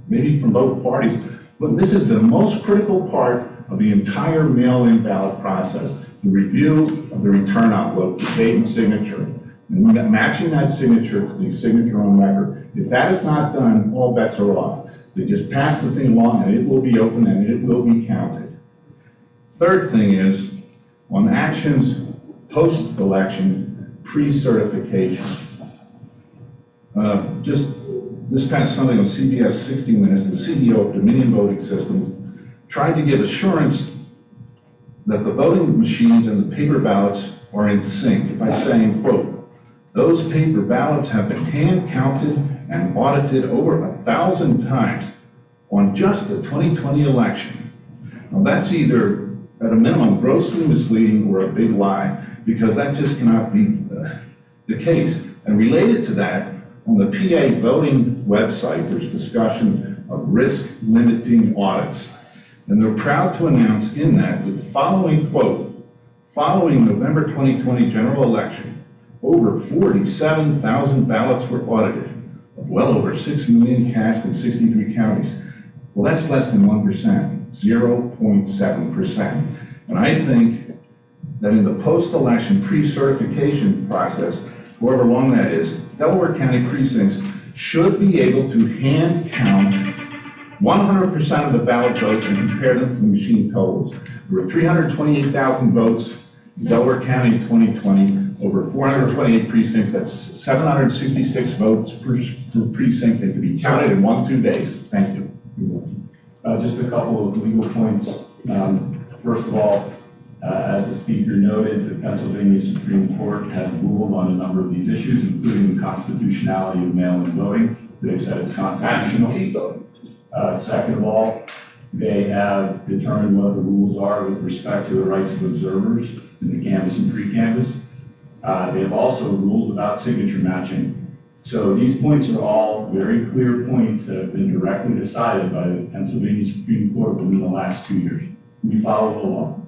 maybe from both parties. Look, this is the most critical part of the entire mail-in ballot process, the review of the return envelope, the date and signature, and matching that signature to the signature on record. If that is not done, all bets are off. They just pass the thing along and it will be open and it will be counted. Third thing is, on actions post-election, pre-certification. Just this past Sunday on CBS 60 Minutes, the CEO of Dominion Voting Systems tried to give assurance that the voting machines and the paper ballots are in sync by saying, quote, "Those paper ballots have been hand counted and audited over 1,000 times on just the 2020 election." Now that's either at a minimum grossly misleading or a big lie, because that just cannot be the case. And related to that, on the PA voting website, there's discussion of risk limiting audits. And they're proud to announce in that the following quote, following November 2020 general election, over 47,000 ballots were audited, of well over 6 million cast in 63 counties. Well, that's less than 1%, 0.7%. And I think that in the post-election pre-certification process, however long that is, Delaware County precincts should be able to hand count 100% of the ballot votes and compare them to the machine totals. There were 328,000 votes in Delaware County in 2020, over 428 precincts, that's 766 votes per precinct that could be counted in 1-2 days. Thank you. Just a couple of legal points. First of all, as the speaker noted, the Pennsylvania Supreme Court has ruled on a number of these issues, including the constitutionality of mail-in voting. They've said it's constitutional. Second of all, they have determined what the rules are with respect to the rights of observers in the canvass and pre-canvass. They have also ruled about signature matching. So these points are all very clear points that have been directly decided by the Pennsylvania Supreme Court within the last 2 years. We follow the law.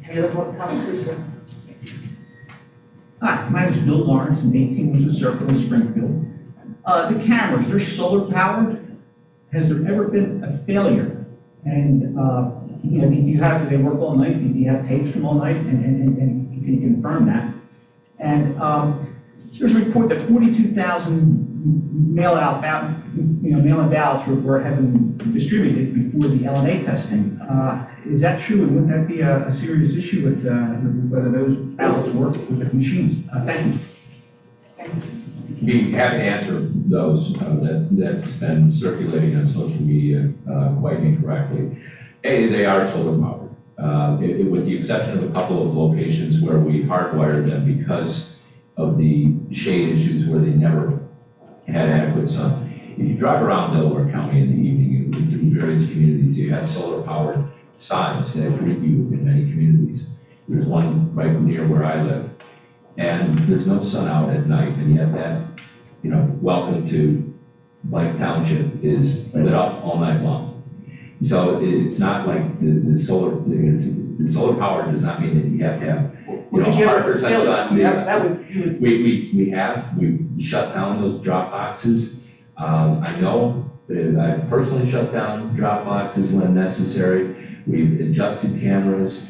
Any other public comment, please, sir? Hi, my name is Bill Lawrence, from 18 Windsor Circle in Springfield. The cameras, they're solar powered. Has there ever been a failure? And, you know, do they work all night? Do you have tapes from all night? And you can confirm that. And there's a report that 42,000 mail-in ballots have been distributed before the LNA testing. Is that true? And wouldn't that be a serious issue with whether those ballots work with the machines? Thank you. Thanks. Be happy to answer those that's been circulating on social media quite incorrectly. They are solar powered, with the exception of a couple of locations where we hardwired them because of the shade issues where they never had adequate sun. If you drive around Delaware County in the evening in various communities, you have solar powered signs that greet you in many communities. There's one right near where I live. And there's no sun out at night, and yet that welcome to Blank Township is lit up all night long. So it's not like the solar power does not mean that you have to have, 100% sun. We've shut down those drop boxes. I know that I've personally shut down drop boxes when necessary. We've adjusted cameras.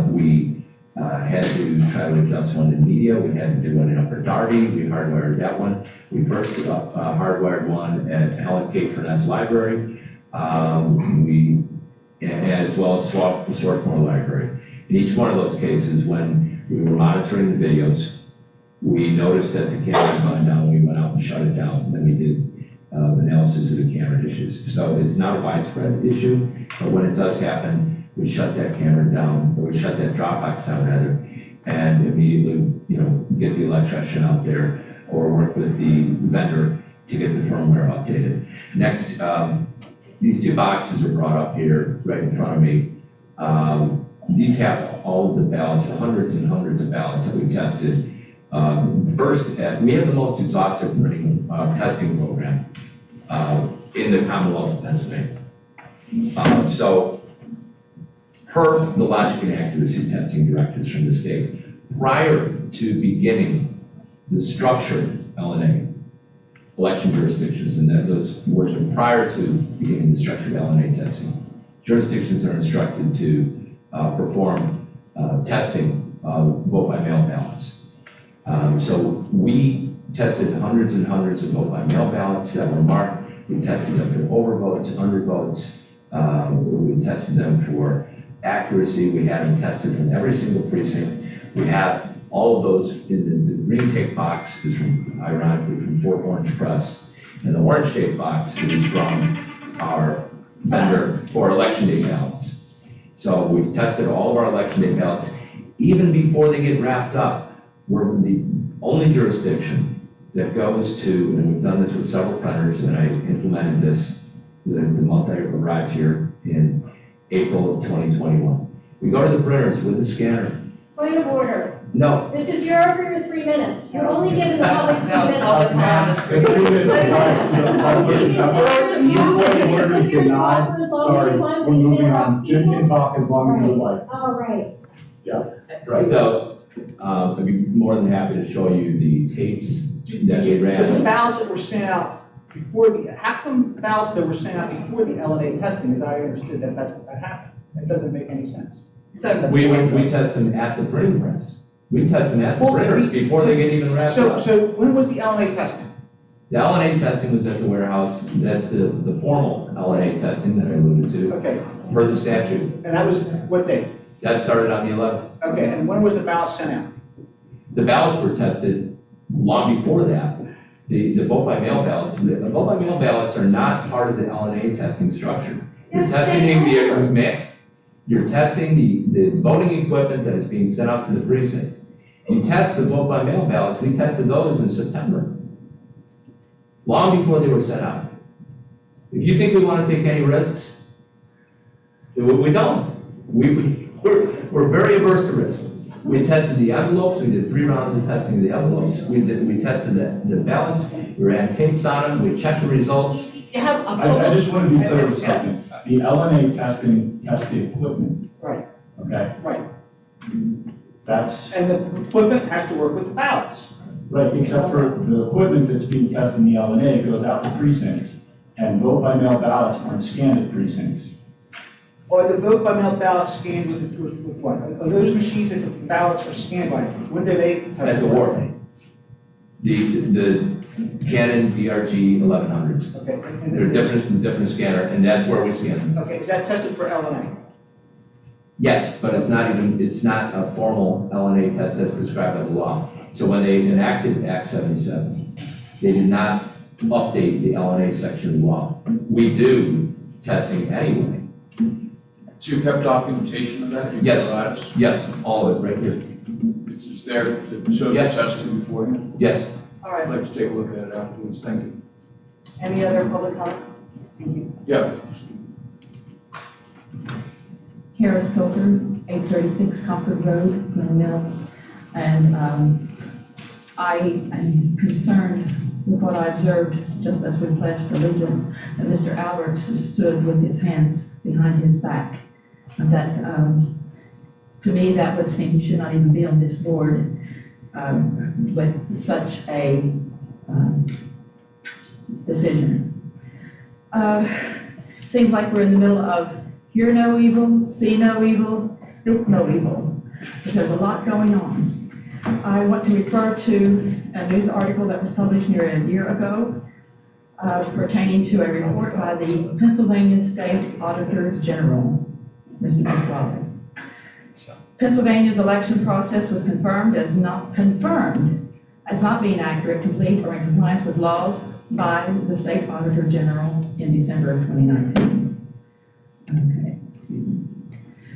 We had to try to adjust one in media. We had to do one in Upper Darby. We hardwired that one. We first hardwired one at Helen K. Furness Library. As well as Swarthmore Library. In each one of those cases, when we were monitoring the videos, we noticed that the camera had gone down. We went out and shut it down. Then we did analysis of the camera issues. So it's not a widespread issue, but when it does happen, we shut that camera down, or we shut that Dropbox down rather, and immediately, get the electrician out there or work with the vendor to get the firmware updated. Next, these two boxes are brought up here right in front of me. These have all of the ballots, the hundreds and hundreds of ballots that we tested. We have the most exhaustive printing testing program in the Commonwealth of Pennsylvania. So, per the logic and accuracy testing directives from the state, prior to beginning the structured LNA, election jurisdictions, and that those words are prior to beginning the structured LNA testing, jurisdictions are instructed to perform testing of vote by mail ballots. So we tested hundreds and hundreds of vote by mail ballots that were marked. We tested them for overvotes, undervotes. We tested them for accuracy. We had them tested from every single precinct. We have all of those in the green tape box is from, ironically, from Fort Orange Press. And the orange tape box is from our vendor for election day ballots. So we've tested all of our election day ballots. Even before they get wrapped up, we're the only jurisdiction that goes to, and we've done this with several printers, and I implemented this the month I arrived here in April of 2021. We go to the printers with the scanner. Point of order. No. This is your 3 minutes. You're only giving the public 3 minutes. Sorry, we're moving on. Jim can talk as long as you like. All right. Right, so I'd be more than happy to show you the tapes that we ran. The ballots that were sent out before how come the ballots that were sent out before the LNA testing, as I understood that's what happened? That doesn't make any sense. We test them at the printing press. We test them at the printers before they get even wrapped up. So when was the LNA testing? The LNA testing was at the warehouse. That's the formal LNA testing that I alluded to. Okay. Per the statute. And that was what date? That started on the 11th. Okay, and when was the ballot sent out? The ballots were tested long before that. The vote by mail ballots, the vote by mail ballots are not part of the LNA testing structure. You're testing the voting equipment that is being sent out to the precinct. You test the vote by mail ballots. We tested those in September, long before they were sent out. If you think we want to take any risks, we don't. We're very averse to risk. We tested the envelopes. We did 3 rounds of testing of the envelopes. We tested the ballots. We ran tapes on them. We checked the results. I just want to be clear with something. The LNA testing tests the equipment. Right. Okay? Right. That's And the equipment has to work with the ballots. right, except for the equipment that's being tested in the LNA goes out to precincts, and vote by mail ballots aren't scanned at precincts. Or the vote by mail ballots scanned with what? Are those machines that the ballots are scanned by? When do they? At the wharf. The Canon DRG 1100s. Okay. They're different scanner, and that's where we scan them. Okay, is that tested for LNA? Yes, but it's not a formal LNA test as prescribed by the law. So when they enacted Act 77, they did not update the LNA section of the law. We do testing anyway. So you kept documentation of that? You Yes. provided us? Yes, all of it, right here. Is there, that shows the Yes. testing beforehand? Yes. All right. I'd like to take a look at it afterwards, thank you. Any other public comment? Thank you. Yeah. Harris Coker, 836 Concord Road, Glen Mills. And I am concerned with what I observed just as we pledged allegiance, that Mr. Alberts stood with his hands behind his back. And that, to me, that would seem he should not even be on this board with such a decision. Seems like we're in the middle of hear no evil, see no evil, speak no evil. But there's a lot going on. I want to refer to a news article that was published near a year ago pertaining to a report by the Pennsylvania State Auditor General, Mr. Pasquale. Pennsylvania's election process was confirmed as not being accurate, complete, or in compliance with laws by the State Auditor General in December of 2019. Okay, excuse me.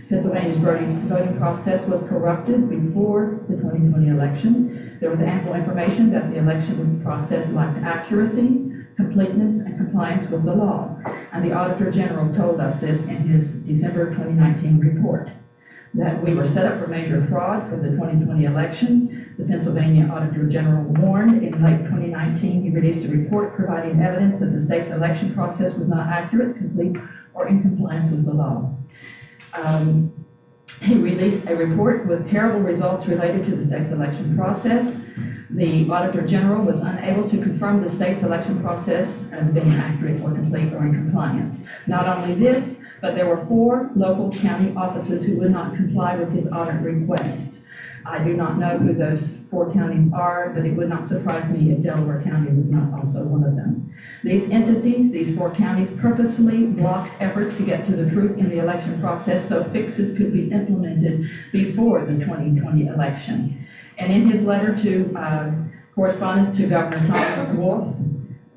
Pennsylvania's voting process was corrupted before the 2020 election. There was ample information that the election process lacked accuracy, completeness, and compliance with the law. And the Auditor General told us this in his December 2019 report, that we were set up for major fraud for the 2020 election. The Pennsylvania Auditor General warned in late 2019. He released a report providing evidence that the state's election process was not accurate, complete, or in compliance with the law. He released a report with terrible results related to the state's election process. The Auditor General was unable to confirm the state's election process as being accurate or complete or in compliance. Not only this, but there were 4 local county officers who would not comply with his audit request. I do not know who those 4 counties are, but it would not surprise me if Delaware County was not also one of them. These entities, these 4 counties, purposefully blocked efforts to get to the truth in the election process so fixes could be implemented before the 2020 election. And in his letter to correspondence to Governor Tom Wolf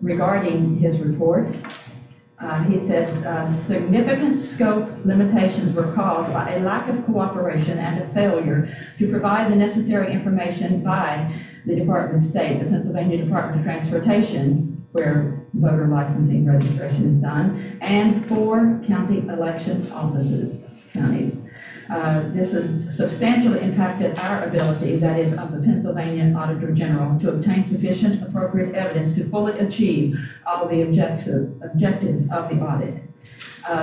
regarding his report, he said significant scope limitations were caused by a lack of cooperation and a failure to provide the necessary information by the Department of State, the Pennsylvania Department of Transportation, where voter licensing registration is done, and 4 county election offices, counties. This has substantially impacted our ability, that is of the Pennsylvania Auditor General, to obtain sufficient appropriate evidence to fully achieve all of the objectives of the audit.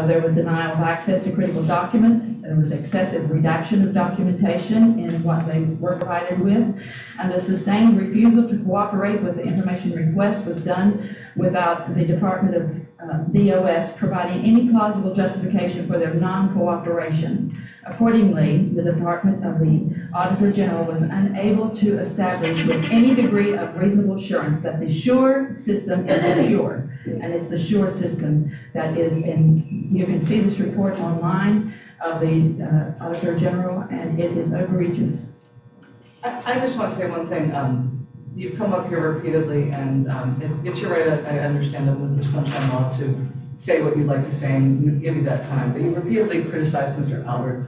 There was denial of access to critical documents. There was excessive redaction of documentation in what they were provided with. And the sustained refusal to cooperate with the information request was done without the Department of DOS providing any plausible justification for their non-cooperation. Accordingly, the Department of the Auditor General was unable to establish with any degree of reasonable assurance that the SURE system is secure. And it's the SURE system that is in, you can see this report online of the Auditor General, and it is egregious. I just want to say one thing. You've come up here repeatedly, and it's your right, I understand that with the Sunshine Law, to say what you'd like to say and give you that time, but you've repeatedly criticized Mr. Alberts.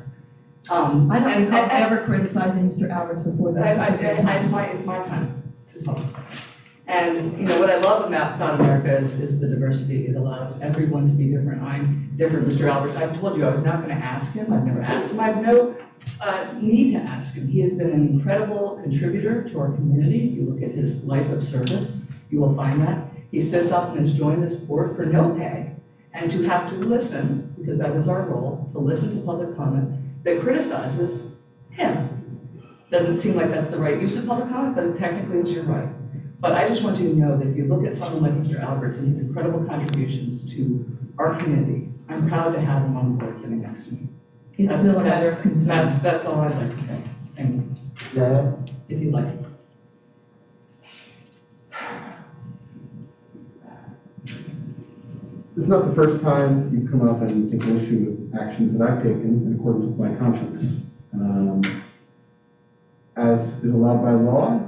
I don't recall ever criticizing Mr. Alberts before this. It's my time to talk. And, you know, what I love about America is the diversity. It allows everyone to be different. I'm different, Mr. Alberts. I've told you I was not going to ask him. I've never asked him. I have no need to ask him. He has been an incredible contributor to our community. If you look at his life of service, you will find that. He sits up and has joined this board for no pay, and to have to listen, because that is our role, to listen to public comment that criticizes him. Doesn't seem like that's the right use of public comment, but it technically is your right. But I just want you to know that if you look at someone like Mr. Alberts and his incredible contributions to our community, I'm proud to have him on the board sitting next to me. It's still a matter of concern. That's all I'd like to say. Thank you. Yeah. If you'd like. This is not the first time you've come up and taken issue with actions that I've taken in accordance with my conscience. As is allowed by law,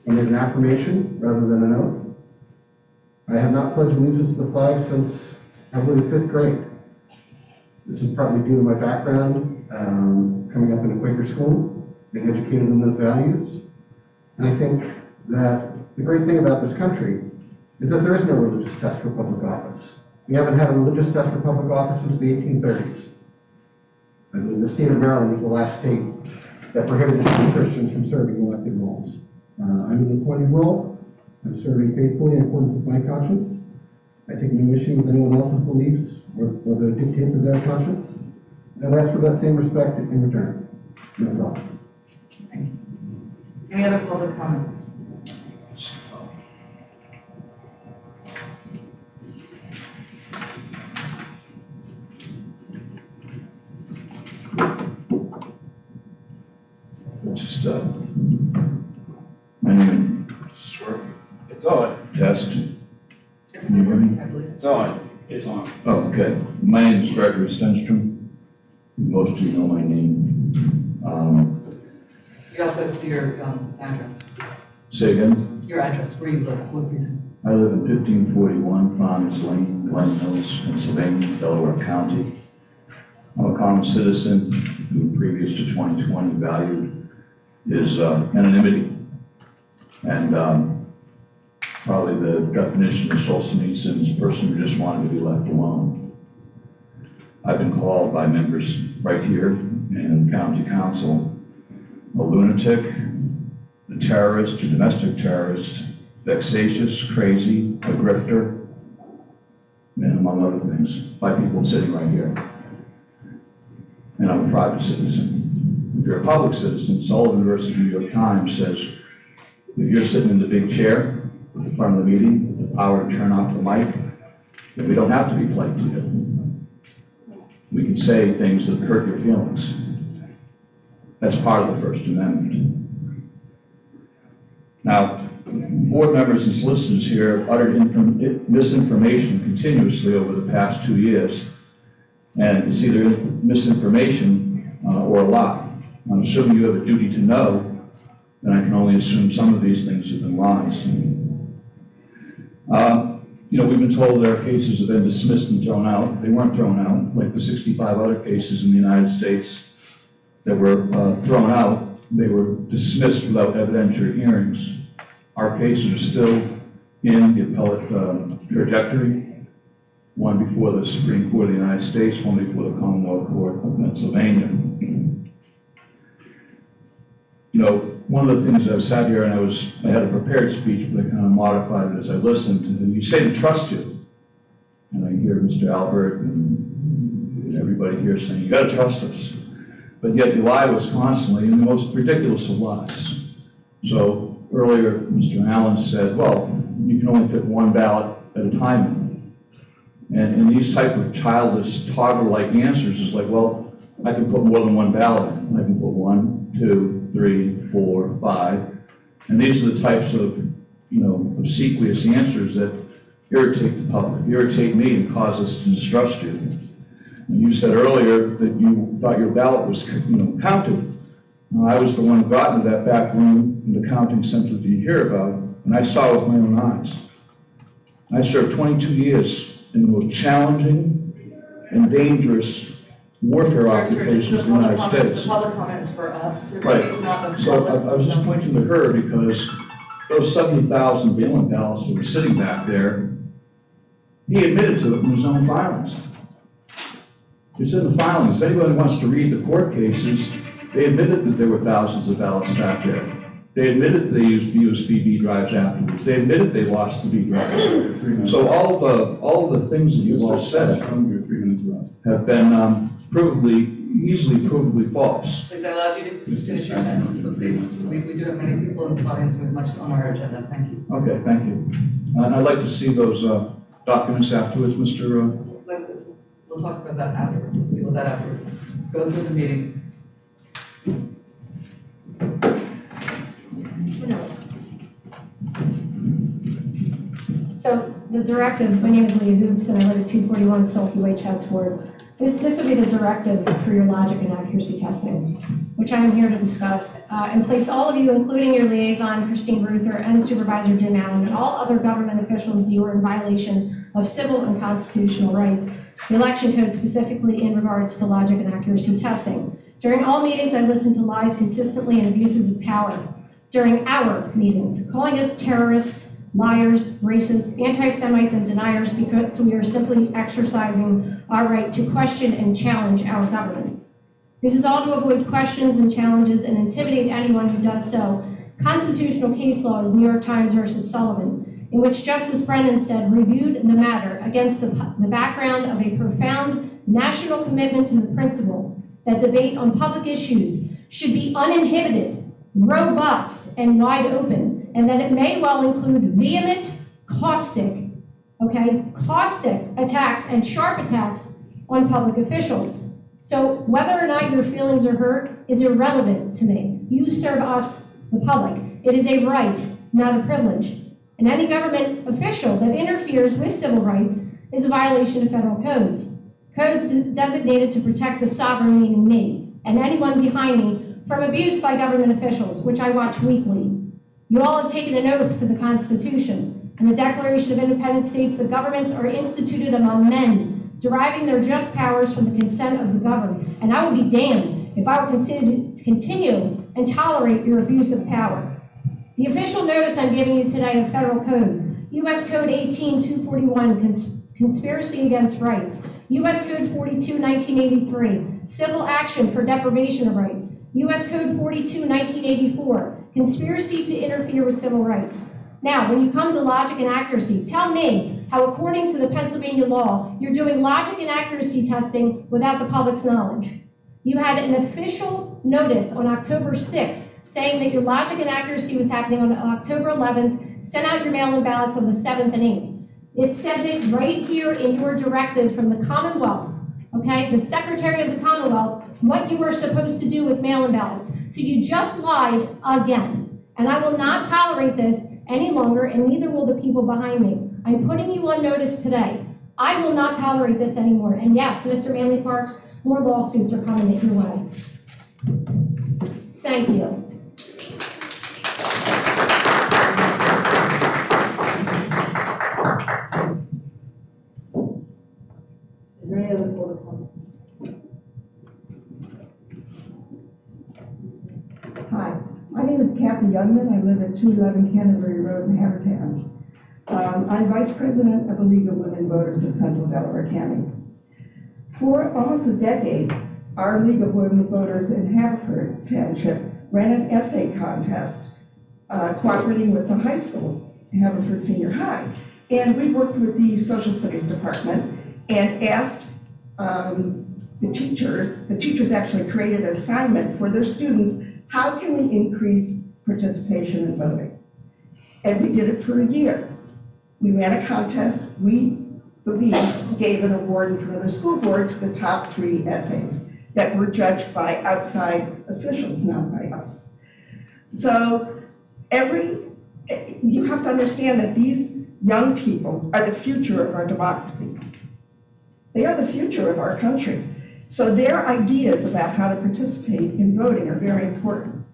I made an affirmation rather than an oath. I have not pledged allegiance to the flag since probably the 5th grade. This is partly due to my background, coming up in a Quaker school, being educated in those values. And I think that the great thing about this country is that there is no religious test for public office. We haven't had a religious test for public office since the 1830s. I believe the state of Maryland was the last state that prohibited Christians from serving elected roles. I'm in the appointed role. I'm serving faithfully in accordance with my conscience. I take no issue with anyone else's beliefs or the dictates of their conscience. And I ask for that same respect in return. And that's all. Thank you. Any other public comment? Just, my name is It's on. Test. It's Can you hear me? I believe. It's on. It's on. Oh, okay. My name is Gregory Stenstrom. Most of you know my name. You also have your address. Say again? Your address, where you live, what reason? I live in 1541 Farmers Lane, Glen Hills, Pennsylvania, Delaware County. I'm a common citizen who, previous to 2020, valued his anonymity. And probably the definition of Solzhenitsyn is a person who just wanted to be left alone. I've been called by members right here in county council a lunatic, a terrorist, a domestic terrorist, vexatious, crazy, a grifter, and among other things, by people sitting right here. And I'm a private citizen. If you're a public citizen, Sullivan versus New York Times says, if you're sitting in the big chair at the front of the meeting with the power to turn off the mic, then we don't have to be polite to you. We can say things that hurt your feelings. That's part of the First Amendment. Now, board members and solicitors here have uttered misinformation continuously over the past 2 years. And it's either misinformation or a lie. I'm assuming you have a duty to know, and I can only assume some of these things have been lies. We've been told that our cases have been dismissed and thrown out. They weren't thrown out, like the 65 other cases in the United States that were thrown out. They were dismissed without evidentiary hearings. Our cases are still in the appellate trajectory. One before the Supreme Court of the United States, one before the Commonwealth Court of Pennsylvania. One of the things I sat here and I had a prepared speech, but I kind of modified it as I listened. And you say to trust you. And I hear Mr. Albert and everybody here saying, you got to trust us. But yet you lie to us constantly in the most ridiculous of lies. So earlier, Mr. Allen said, well, you can only fit one ballot at a time. And these type of childish, toddler-like answers is like, well, I can put more than one ballot in. I can put 1, 2, 3, 4, 5. And these are the types of, obsequious answers that irritate the public, irritate me, and cause us to distrust you. And you said earlier that you thought your ballot was, counted. I was the one who got into that back room in the counting center that you hear about, and I saw it with my own eyes. I served 22 years in the most challenging and dangerous warfare occupations in the United States. The public comment is for us to Right. receive, not the public. So I was just pointing to her because those 70,000 mail-in ballots that were sitting back there, he admitted to it in his own filings. It's in the filings. If anybody wants to read the court cases, they admitted that there were thousands of ballots back there. They admitted they used USB drives afterwards. They admitted they lost the B drives. So all the things that you've all said have been easily provably false. Please, I allowed you to finish your sentence, but please, we do have many people in this audience with much on our agenda. Thank you. Okay, thank you. And I'd like to see those documents afterwards, Mr. We'll talk about that afterwards. Let's deal with that afterwards. Let's go through the meeting. So the directive, my name is Leah Hoops and I live at 241 Sulky Way, Chatsworth. This would be the directive for your logic and accuracy testing, which I am here to discuss, and place all of you, including your liaison, Christine Ruther, and Supervisor Jim Allen, and all other government officials, you are in violation of civil and constitutional rights, the election code specifically in regards to logic and accuracy testing. During all meetings, I listen to lies consistently and abuses of power. During our meetings, calling us terrorists, liars, racists, anti-Semites, and deniers because we are simply exercising our right to question and challenge our government. This is all to avoid questions and challenges and intimidate anyone who does so, Constitutional case law is New York Times versus Sullivan, in which Justice Brennan said, reviewed the matter against the background of a profound national commitment to the principle that debate on public issues should be uninhibited, robust, and wide open, and that it may well include vehement, caustic attacks and sharp attacks on public officials. So whether or not your feelings are hurt is irrelevant to me. You serve us, the public. It is a right, not a privilege. And any government official that interferes with civil rights is a violation of federal codes. Codes designated to protect the sovereign, meaning me, and anyone behind me from abuse by government officials, which I watch weekly. You all have taken an oath to the Constitution, and the Declaration of Independence states that governments are instituted among men, deriving their just powers from the consent of the governed. And I would be damned if I would continue and tolerate your abuse of power. The official notice I'm giving you today of federal codes: U.S. Code 18241, conspiracy against rights; U.S. Code 42, 1983, civil action for deprivation of rights; U.S. Code 42, 1984, conspiracy to interfere with civil rights. Now, when you come to logic and accuracy, tell me how, according to the Pennsylvania law, you're doing logic and accuracy testing without the public's knowledge. You had an official notice on October 6th saying that your logic and accuracy was happening on October 11th, sent out your mail-in ballots on the 7th and 8th. It says it right here in your directive from the Commonwealth, okay? The Secretary of the Commonwealth, what you were supposed to do with mail-in ballots. So you just lied again. And I will not tolerate this any longer, and neither will the people behind me. I'm putting you on notice today. I will not tolerate this anymore. And yes, Mr. Manley Parks, more lawsuits are coming your way. Thank you. Is there any other public comment? Hi, my name is Kathy Youngman. I live at 211 Canterbury Road in Havertown. I'm Vice President of the League of Women Voters of Central Delaware County. For almost a decade, our League of Women Voters in Haverford Township ran an essay contest cooperating with the high school, Haverford Senior High. And we worked with the Social Studies Department and asked the teachers actually created an assignment for their students: how can we increase participation in voting? And we did it for a year. We ran a contest. We, the league, gave an award in front of the school board to the top 3 essays that were judged by outside officials, not by us. So you have to understand that these young people are the future of our democracy. They are the future of our country. So their ideas about how to participate in voting are very important.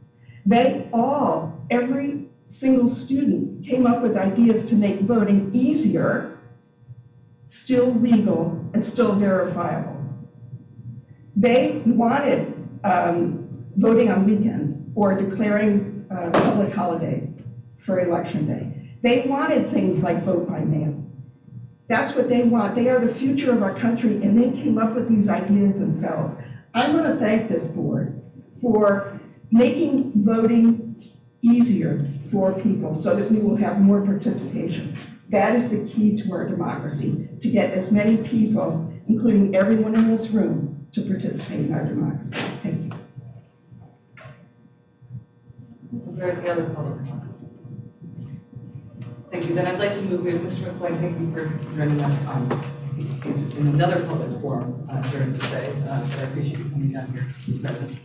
Every single student came up with ideas to make voting easier, still legal, and still verifiable. They wanted voting on weekend or declaring a public holiday for election day. They wanted things like vote by mail. That's what they want. They are the future of our country, and they came up with these ideas themselves. I want to thank this board for making voting easier for people so that we will have more participation. That is the key to our democracy, to get as many people, including everyone in this room, to participate in our democracy. Thank you. Is there any other public comment? Thank you. Then I'd like to move in. Mr. McLean, thank you for joining us in another public forum during the day. But I appreciate you coming down here to be present.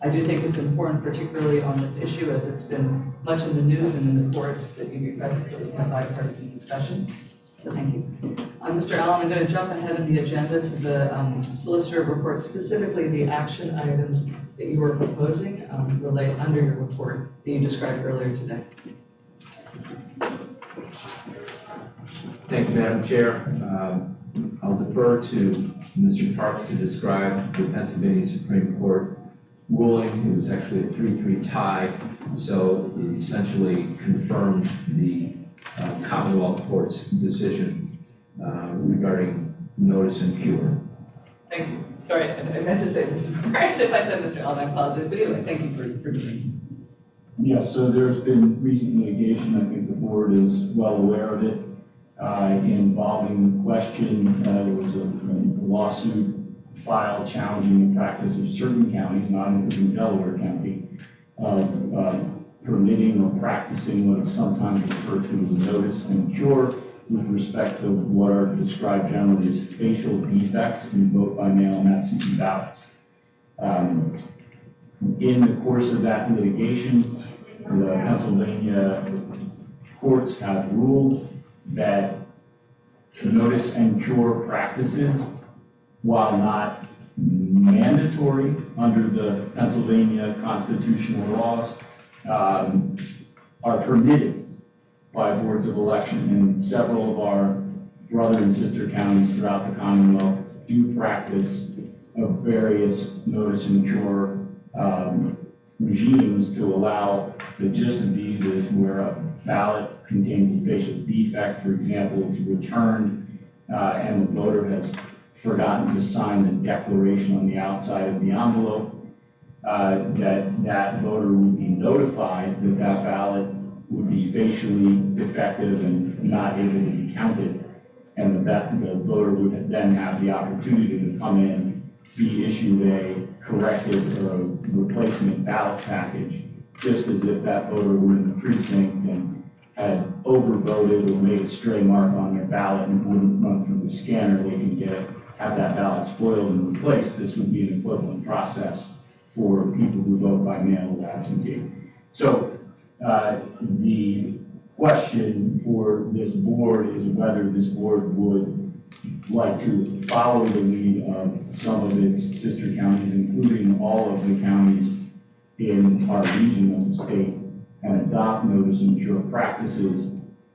I do think it's important, particularly on this issue, as it's been much in the news and in the courts, that you be present so we can have bipartisan discussion. So thank you. Mr. Allen, I'm going to jump ahead in the agenda to the solicitor report, specifically the action items that you were proposing relate under your report that you described earlier today. Thank you, Madam Chair. I'll defer to Mr. Parks to describe the Pennsylvania Supreme Court ruling. It was actually a 3-3 tie, so it essentially confirmed the Commonwealth Court's decision regarding notice and cure. Thank you. Sorry, I meant to say Mr. Parks. If I said Mr. Allen, I apologize. But anyway, thank you for doing Yes, so there's been recent litigation, I think the board is well aware of it, involving the question, there was a lawsuit filed challenging the practice of certain counties, not including Delaware County, of permitting or practicing what is sometimes referred to as notice and cure with respect to what are described generally as facial defects in vote by mail and absentee ballots. In the course of that litigation, the Pennsylvania courts have ruled that notice and cure practices, while not mandatory under the Pennsylvania constitutional laws, are permitted by boards of election. And several of our brother and sister counties throughout the Commonwealth do practice of various notice and cure regimes to allow. The gist of these is where a ballot contains a facial defect, for example, it's returned and the voter has forgotten to sign the declaration on the outside of the envelope, that voter would be notified that that ballot would be facially defective and not able to be counted, and that the voter would then have the opportunity to come in, be issued a corrected or a replacement ballot package, just as if that voter were in the precinct and had overvoted or made a stray mark on their ballot and wouldn't run through the scanner, they can have that ballot spoiled and replaced. This would be an equivalent process for people who vote by mail or absentee. So the question for this board is whether this board would like to follow the lead of some of its sister counties, including all of the counties in our region of the state, and adopt notice and cure practices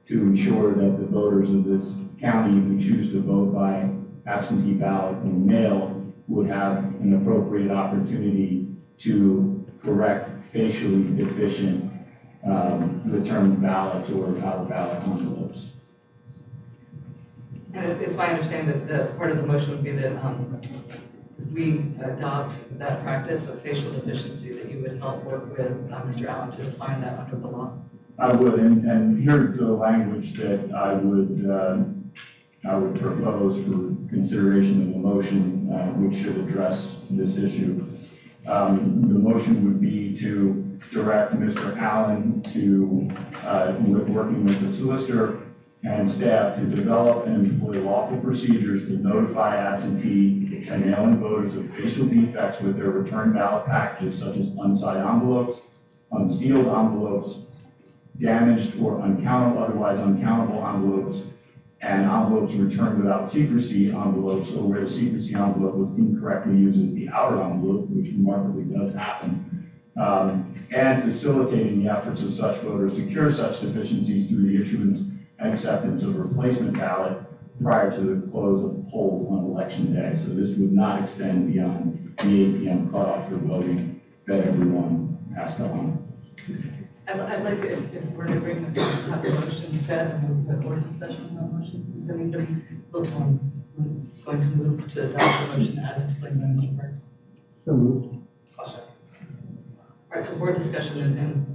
to ensure that the voters of this county who choose to vote by absentee ballot or mail would have an appropriate opportunity to correct facially deficient returned ballots or out-of-ballot envelopes. And it's my understanding that part of the motion would be that we adopt that practice of facial deficiency, that you would help work with Mr. Allen to define that under the law. I would, and here's the language that I would propose for consideration of the motion, which should address this issue. The motion would be to direct Mr. Allen to, working with the solicitor and staff, to develop and employ lawful procedures to notify absentee and mail-in voters of facial defects with their return ballot packages, such as unsigned envelopes, unsealed envelopes, damaged or uncountable, otherwise uncountable envelopes, and envelopes returned without secrecy envelopes, or where the secrecy envelope was incorrectly used as the outer envelope, which remarkably does happen, and facilitating the efforts of such voters to cure such deficiencies through the issuance and acceptance of a replacement ballot prior to the close of polls on election day. So this would not extend beyond the 8 p.m. cutoff for voting that everyone has to honor. I'd like to, if we're to bring this, have the motion set and move the board discussion on that motion. Is anybody going to move to adopt the motion as explained by Mr. Parks? So moved. All right, so board discussion and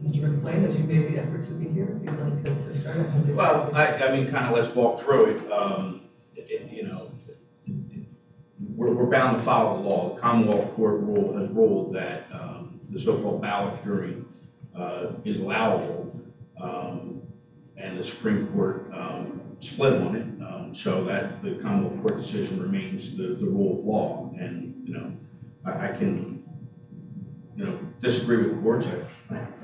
Mr. McLean, as you made the effort to be here, if you'd like to start. Well, I mean, kind of let's walk through it. We're bound to follow the law. The Commonwealth Court has ruled that the so-called ballot curing is allowable, and the Supreme Court split on it, so that the Commonwealth Court decision remains the rule of law. And I can disagree with courts.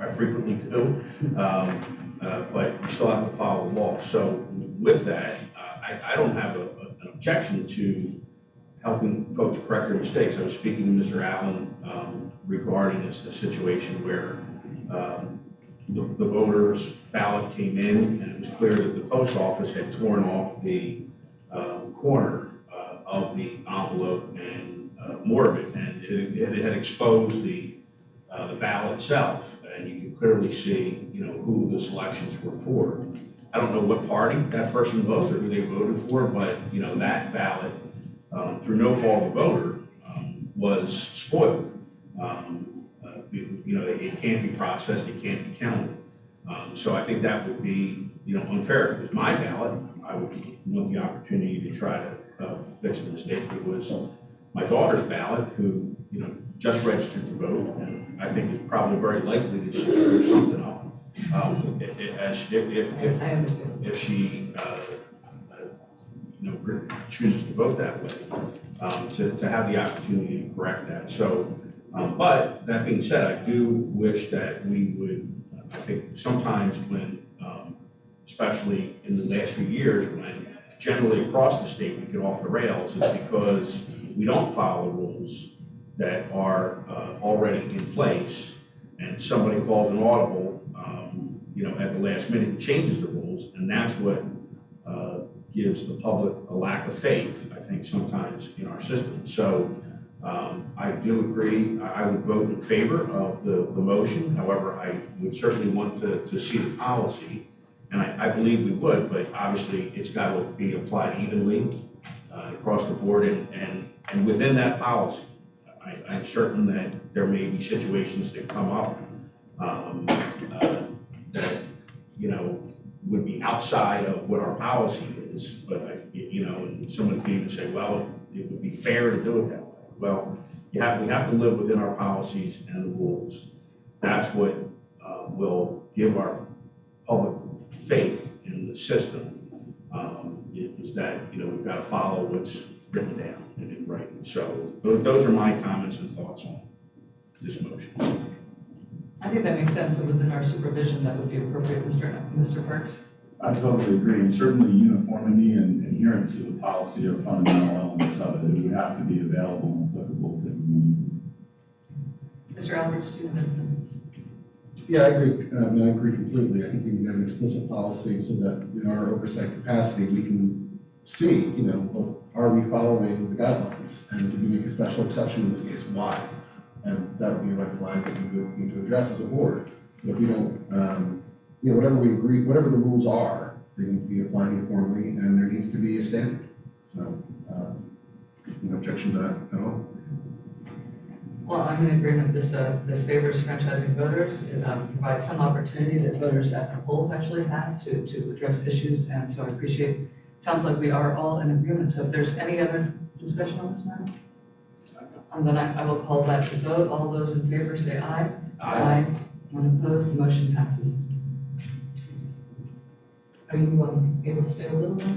I frequently do, but you still have to follow the law. So with that, I don't have an objection to helping folks correct their mistakes. I was speaking to Mr. Allen regarding the situation where the voters' ballot came in, and it was clear that the post office had torn off the corner of the envelope and more of it, and it had exposed the ballot itself, and you can clearly see, who the selections were for. I don't know what party that person was or who they voted for, but that ballot, through no fault of the voter, was spoiled. it can't be processed, it can't be counted. So I think that would be, unfair. If it was my ballot, I would want the opportunity to try to fix the mistake. It was my daughter's ballot, who, just registered to vote, and I think it's probably very likely that she screwed something up. If she, chooses to vote that way, to have the opportunity to correct that. So, but that being said, I do wish that we would, I think sometimes when, especially in the last few years, when generally across the state we get off the rails, is because we don't follow rules that are already in place, and somebody calls an audible, at the last minute and changes the rules, and that's what gives the public a lack of faith, I think, sometimes in our system. So I do agree, I would vote in favor of the motion. However, I would certainly want to see the policy, and I believe we would, but obviously it's got to be applied evenly across the board, and within that policy. I'm certain that there may be situations that come up that, would be outside of what our policy is, but and someone can even say, well, it would be fair to do it that way. Well, we have to live within our policies and the rules. That's what will give our public faith in the system, is that, we've got to follow what's written down and in writing. So those are my comments and thoughts on this motion. I think that makes sense, and within our supervision, that would be appropriate, Mr. Parks. I totally agree, and certainly uniformity and adherence to the policy are fundamental elements of it. It would have to be available and applicable to everyone. Mr. Alberts, do you have anything? Yeah, I agree. I agree completely. I think we need to have an explicit policy so that in our oversight capacity, we can see, well, are we following the guidelines? And did we make a special exception in this case? Why? And that would be a red flag that we would need to address as a board. But if we don't, whatever we agree, whatever the rules are, they need to be applied uniformly, and there needs to be a standard. So, no objection to that at all. Well, I'm in agreement. This favors franchising voters. It provides some opportunity that voters at the polls actually have to address issues, and so I appreciate. Sounds like we are all in agreement. So if there's any other discussion on this matter, and then I will call that to vote. All those in favor say aye. Aye. None opposed. The motion passes. Are you able to stay a little bit?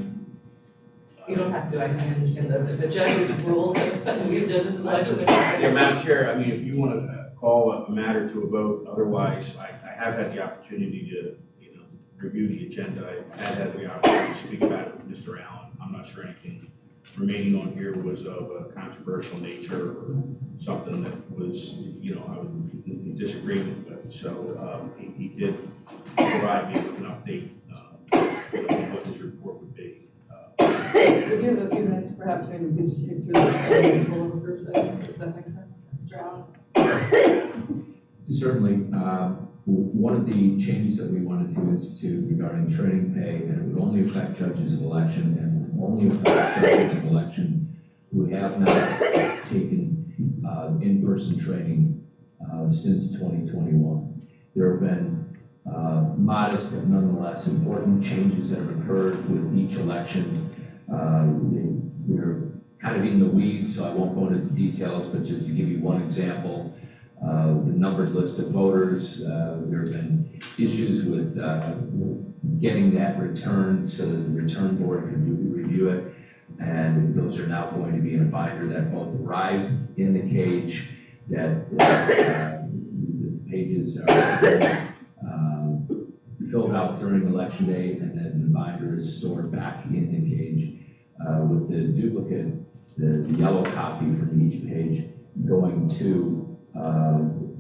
You don't have to. I understand the judges rule. We judges election. Yeah, Madam Chair, if you want to call a matter to a vote, otherwise, I have had the opportunity to, review the agenda. I had the opportunity to speak about it with Mr. Allen. I'm not sure anything remaining on here was of a controversial nature or something that was, I was in disagreement with. So he did provide me with an update on what his report would be. Would you have a few minutes, perhaps maybe we could just take through the full of first items, if that makes sense, Mr. Allen? Certainly. One of the changes that we want to do is regarding training pay, and it would only affect judges of election and only affect judges of election who have not taken in-person training since 2021. There have been modest but nonetheless important changes that have occurred with each election. They're kind of in the weeds, so I won't go into the details, but just to give you one example, the numbered list of voters, there have been issues with getting that returned so that the return board can review it, and those are now going to be in a binder that both arrive in the cage, that the pages are filled out during election day, and then the binder is stored back in the cage with the duplicate, the yellow copy from each page going to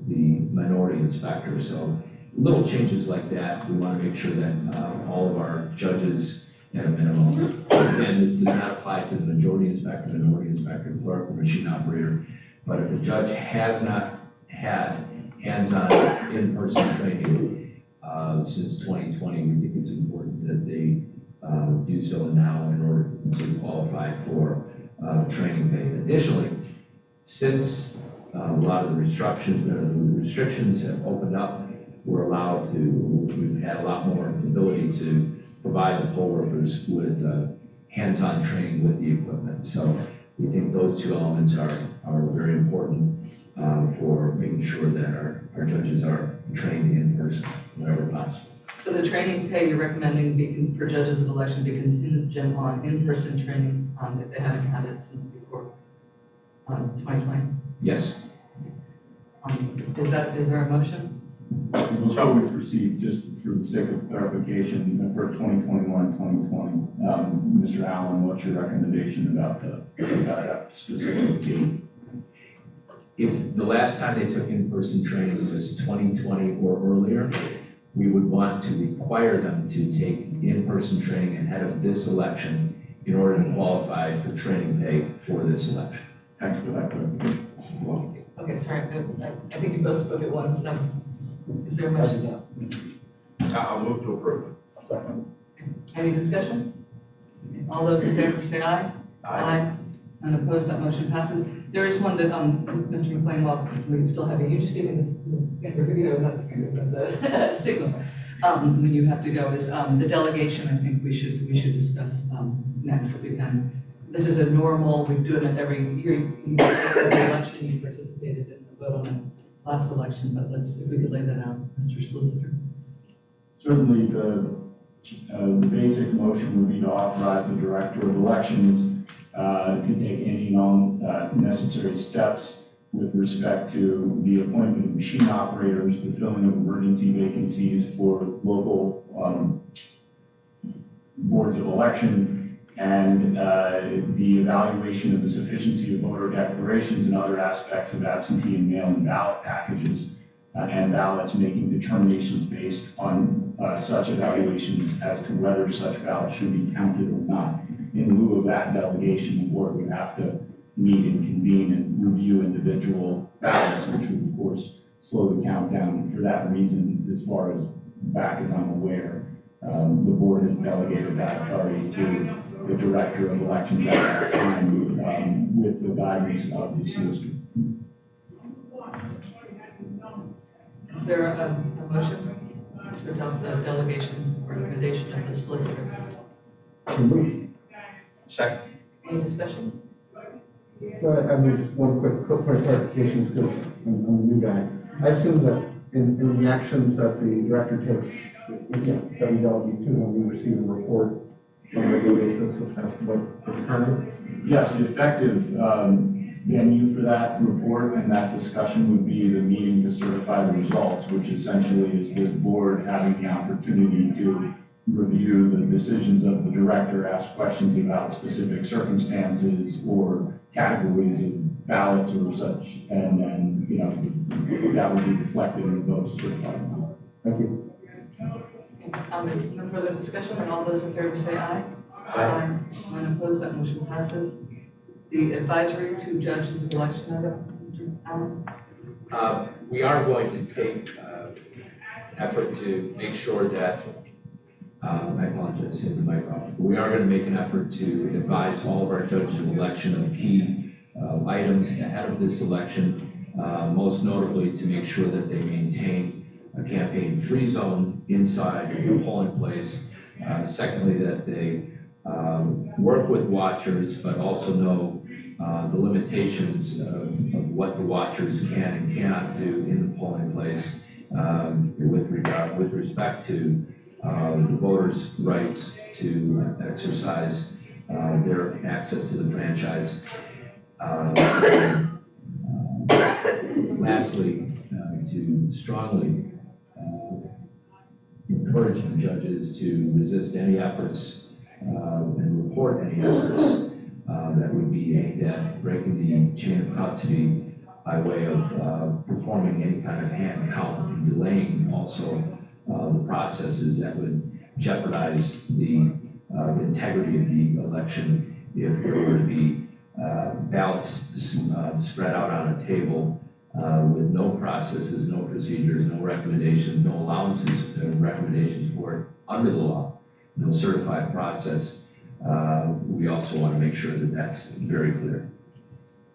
the minority inspector. So little changes like that, we want to make sure that all of our judges at a minimum, again, this does not apply to the majority inspector, minority inspector, clerk, or machine operator, but if a judge has not had hands-on in-person training since 2020, we think it's important that they do so now in order to qualify for training pay. Additionally, since A lot of the restrictions have opened up. We've had a lot more ability to provide the poll workers with hands-on training with the equipment. So we think those two elements are very important for making sure that our judges are trained in person whenever possible. So the training pay you're recommending for judges of election be contingent on in-person training if they haven't had it since before 2020? Yes. Is there a motion? Before we proceed, just for the sake of clarification, for 2021, 2020, Mr. Allen, what's your recommendation about that specific date? If the last time they took in-person training was 2020 or earlier, we would want to require them to take in-person training ahead of this election in order to qualify for training pay for this election. Thanks for that clarification. Okay, sorry, I think you both spoke at once. Is there a motion? I'll move to approve. Any discussion? All those in favor say aye. Aye. And opposed, that motion passes. There is one that, Mr. McLean, while we still have you just gave me the finger video, not the finger, but the signal. When you have to go is the delegation. I think we should discuss next if we can. This is a normal. We do it every year. You every election you participated in the vote on it last election, but if we could lay that out, Mr. Solicitor. Certainly, the basic motion would be to authorize the Director of Elections to take any necessary steps with respect to the appointment of machine operators, the filling of emergency vacancies for local boards of election, and the evaluation of the sufficiency of voter declarations and other aspects of absentee and mail-in ballot packages and ballots, making determinations based on such evaluations as to whether such ballots should be counted or not. In lieu of that delegation, the board would have to meet and convene and review individual ballots, which would, of course, slow the countdown. And for that reason, as far as back as I'm aware, the board has delegated that authority to the Director of Elections at that time with the guidance of the solicitor. Is there a motion to adopt the delegation recommendation of the solicitor? Second. Any discussion? Well, I mean, just one quick point of clarification, because I'm a new guy. I assume that in the actions that the director takes, that we delegate to when we receive a report on a regular basis as to what is occurring. Yes, the effective venue for that report and that discussion would be the meeting to certify the results, which essentially is this board having the opportunity to review the decisions of the director, ask questions about specific circumstances or categories of ballots or such, and then, that would be reflected in the vote to certify them. Thank you. No further discussion, and all those in favor say aye. Aye. None opposed, that motion passes. The advisory to judges of election item, Mr. Allen? We are going to take effort to make sure that, I apologize, hit the mic off. We are going to make an effort to advise all of our judges of election of key items ahead of this election, most notably to make sure that they maintain a campaign-free zone inside the polling place. Secondly, that they work with watchers, but also know the limitations of what the watchers can and cannot do in the polling place with respect to the voters' rights to exercise their access to the franchise. Lastly, to strongly encourage the judges to resist any efforts and report any efforts that would be aimed at breaking the chain of custody by way of performing any kind of hand count and delaying also the processes that would jeopardize the integrity of the election if there were to be ballots spread out on a table with no processes, no procedures, no recommendations, no allowances, recommendations for it under the law, no certified process. We also want to make sure that that's very clear.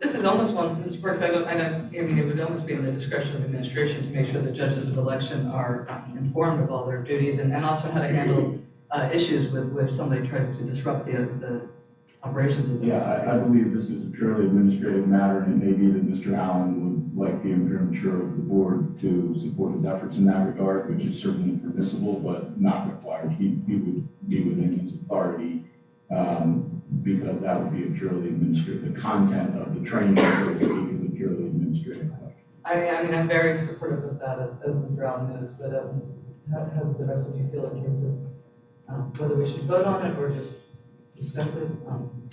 This is almost one, Mr. Parks, I mean, it would almost be in the discretion of administration to make sure that judges of election are informed of all their duties and also how to handle issues with somebody tries to disrupt the operations of the. Yeah, I believe this is a purely administrative matter, and it may be that Mr. Allen would like the interim chair of the board to support his efforts in that regard, which is certainly permissible, but not required. He would be within his authority, because that would be a purely administrative, the content of the training, so to speak, is a purely administrative question. I mean, I'm very supportive of that, as Mr. Allen knows, but how do the rest of you feel in terms of whether we should vote on it or just discuss it?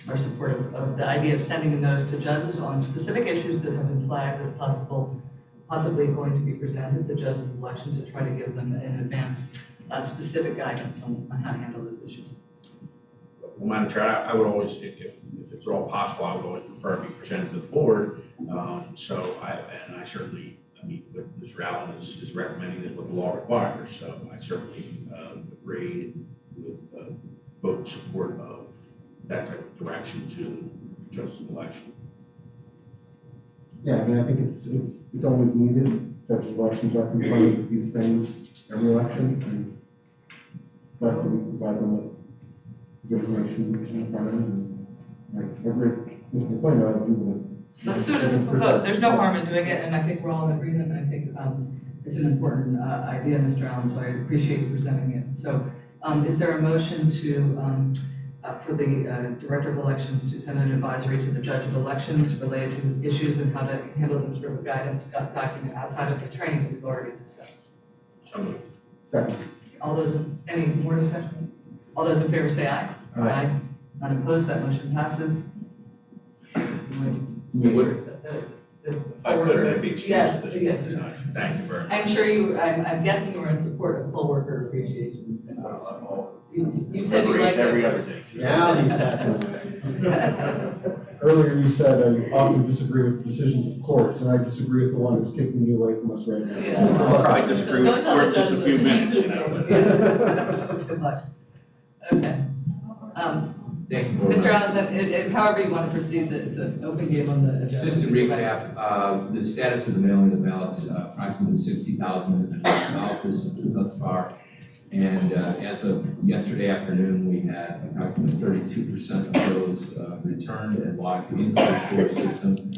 Our support of the idea of sending a notice to judges on specific issues that have been flagged as possibly going to be presented to judges of election to try to give them in advance specific guidance on how to handle those issues. Well, Madam Chair, I would always, if it's at all possible, I would always prefer to be presented to the board. So I certainly, I mean, what Mr. Allen is recommending is what the law requires. So I certainly agree with vote support of that type of direction to judges of election. Yeah, I mean, I think it's always needed. Judges of elections are confronted with these things every election, and best that we provide them with good information in front of them. And I agree. Mr. McLean, I do with. Let's do it as a vote. There's no harm in doing it, and I think we're all in agreement. I think it's an important idea, Mr. Allen, so I appreciate you presenting it. So is there a motion to, for the Director of Elections to send an advisory to the Judge of Elections related to issues and how to handle them, sort of a guidance document outside of the training that we've already discussed? So moved. Second. All those, any more discussion? All those in favor say aye. Aye. None opposed, that motion passes. You would- The If I could, maybe excuse Yes, this. yes. Thank you very much. I'm sure I'm guessing you were in support of poll worker appreciation. You said you liked Every it. other day. Now he's happening. Earlier you said I often disagree with decisions of courts, and I disagree with the one that's taking you away from us right now. Yeah. I'll probably disagree with Don't tell the for just a judges few that minutes, you you know. Yeah. Good luck. Okay. Thank you. Board Mr. members. Allen, however you want to proceed, it's an open game on the agenda. Just to recap, the status of the mailing of the ballots, approximately 60,000 ballots thus far. And as of yesterday afternoon, we had approximately 32% of those returned and logged into the SOAR system.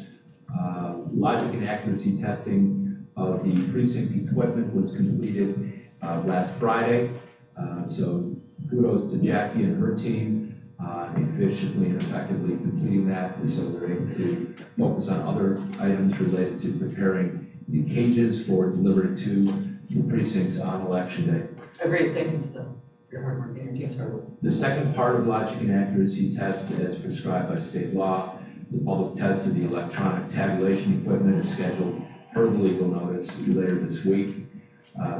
Logic and accuracy testing of the precinct equipment was completed last Friday. So kudos to Jackie and her team. Efficiently and effectively completing that, and so they're able to focus on other items related to preparing the cages for delivery to the precincts on election day. Great, thank you, Mr. for your hard work and your team's hard work. The second part of logic and accuracy test, as prescribed by state law, the public test of the electronic tabulation equipment is scheduled per the legal notice later this week.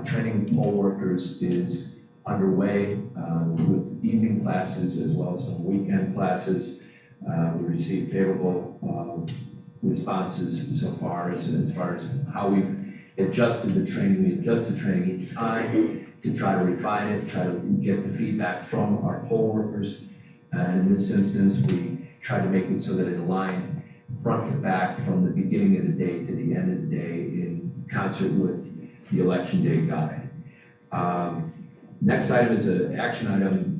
Training poll workers is underway with evening classes as well as some weekend classes. We received favorable responses so far as how we've adjusted the training. We adjust the training each time to try to refine it, try to get the feedback from our poll workers. And in this instance, we tried to make it so that it aligned front to back from the beginning of the day to the end of the day in concert with the election day guide. Next item is an action item.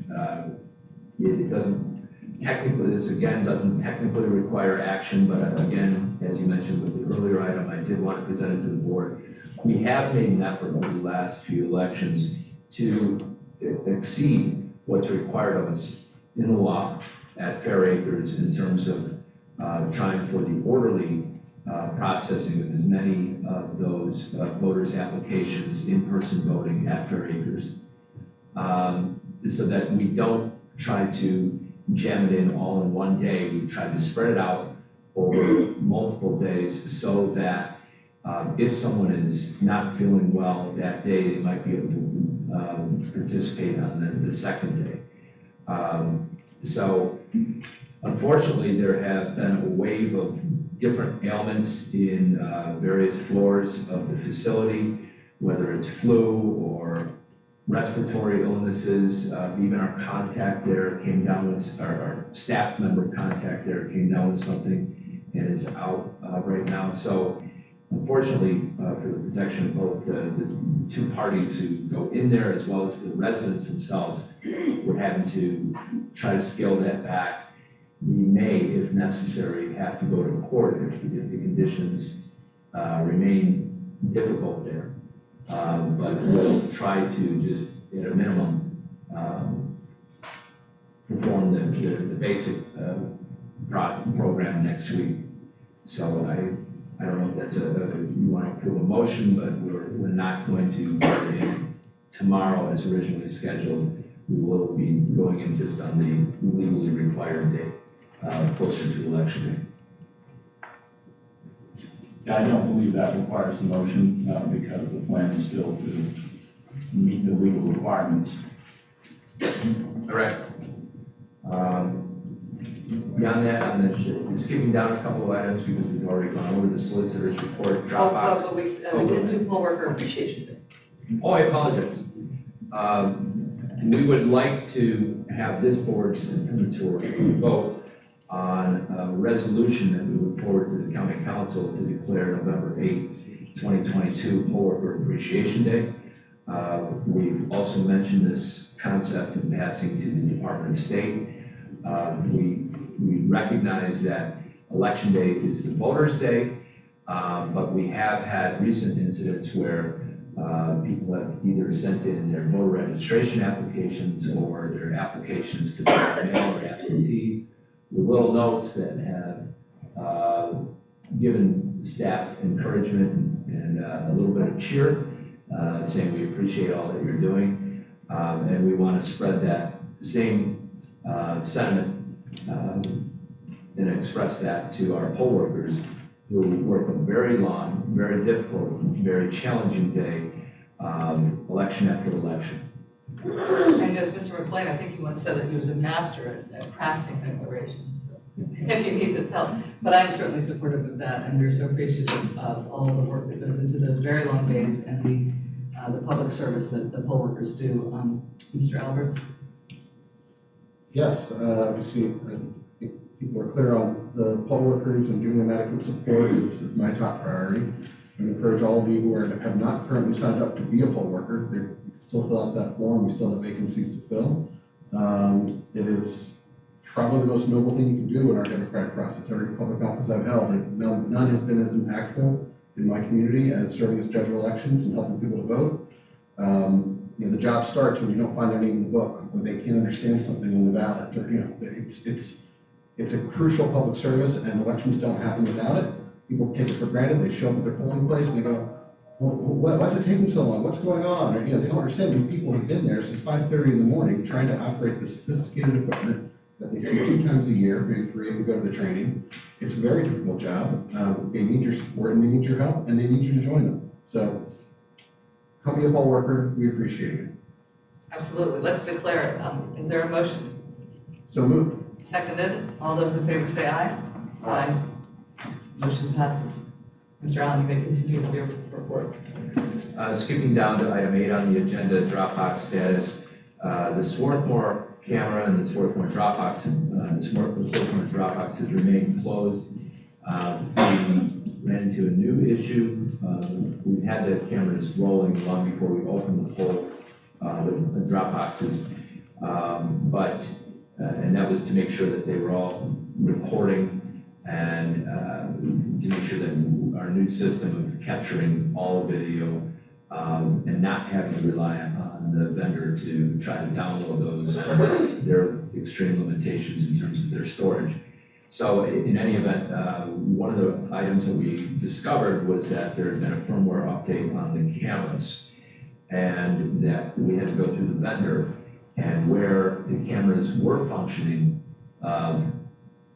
It doesn't technically, this again doesn't technically require action, but again, as you mentioned with the earlier item, I did want to present it to the board. We have made an effort over the last few elections to exceed what's required of us in the law at Fair Acres in terms of trying for the orderly processing of as many of those voters' applications, in-person voting at Fair Acres. So that we don't try to jam it in all in one day. We've tried to spread it out over multiple days so that if someone is not feeling well that day, they might be able to participate on the second day. So unfortunately, there have been a wave of different ailments in various floors of the facility, whether it's flu or respiratory illnesses. Even our contact there came down with, our staff member contact there came down with something and is out right now. So unfortunately, for the protection of both the two parties who go in there as well as the residents themselves, we're having to try to scale that back. We may, if necessary, have to go to court if the conditions remain difficult there. But we'll try to just, at a minimum, perform the basic program next week. So I don't know if that's you want to approve a motion, but we're not going to go in tomorrow as originally scheduled. We will be going in just on the legally required date, closer to election day. Yeah, I don't believe that requires a motion, because the plan is still to meet the legal requirements. Correct. Beyond that, I'm skipping down a couple of items because we've already gone over the solicitor's report, Dropbox. But we did do poll worker appreciation day. Oh, I apologize. We would like to have this board's imprimatur vote on a resolution that we look forward to the county council to declare November 8th, 2022 poll worker appreciation day. We've also mentioned this concept in passing to the Department of State. We recognize that Election Day is the voters' day, but we have had recent incidents where people have either sent in their voter registration applications or their applications to vote mail or absentee with little notes that have given staff encouragement and a little bit of cheer, saying we appreciate all that you're doing, and we want to spread that same sentiment and express that to our poll workers who work a very long, very difficult, very challenging day, election after election. And as Mr. McLean, I think he once said that he was a master at crafting declarations, so if you need his help. But I'm certainly supportive of that, and we're so appreciative of all the work that goes into those very long days and the public service that the poll workers do. Mr. Alberts? Yes, obviously, I think people are clear on the poll workers and giving them adequate support is my top priority. I encourage all of you who have not currently signed up to be a poll worker. You can still fill out that form. We still have vacancies to fill. It is probably the most noble thing you can do in our democratic process. Every public office I've held, none has been as impactful in my community as serving as judge of elections and helping people to vote. The job starts when you don't find their name in the book, or they can't understand something on the ballot, or it's a crucial public service, and elections don't happen without it. People take it for granted. They show up at their polling place and they go, well, why is it taking so long? What's going on? Or, they don't understand these people have been there since 5:30 in the morning trying to operate this sophisticated equipment that they see 2 times a year, maybe 3 if we go to the training. It's a very difficult job. They need your support and they need your help and they need you to join them. So come be a poll worker. We appreciate it. Absolutely. Let's declare it. Is there a motion? So moved. Seconded. All those in favor say aye. Aye. Motion passes. Mr. Allen, you may continue with your report. Skipping down to item 8 on the agenda, Dropbox status. The Swarthmore camera and the Swarthmore Dropbox, Dropbox has remained closed. We ran into a new issue. We've had the cameras rolling long before we opened the poll, the Dropboxes, and that was to make sure that they were all recording and to make sure that our new system of capturing all video and not having to rely on the vendor to try to download those, there are extreme limitations in terms of their storage. So in any event, one of the items that we discovered was that there had been a firmware update on the cameras, and that we had to go through the vendor, and where the cameras were functioning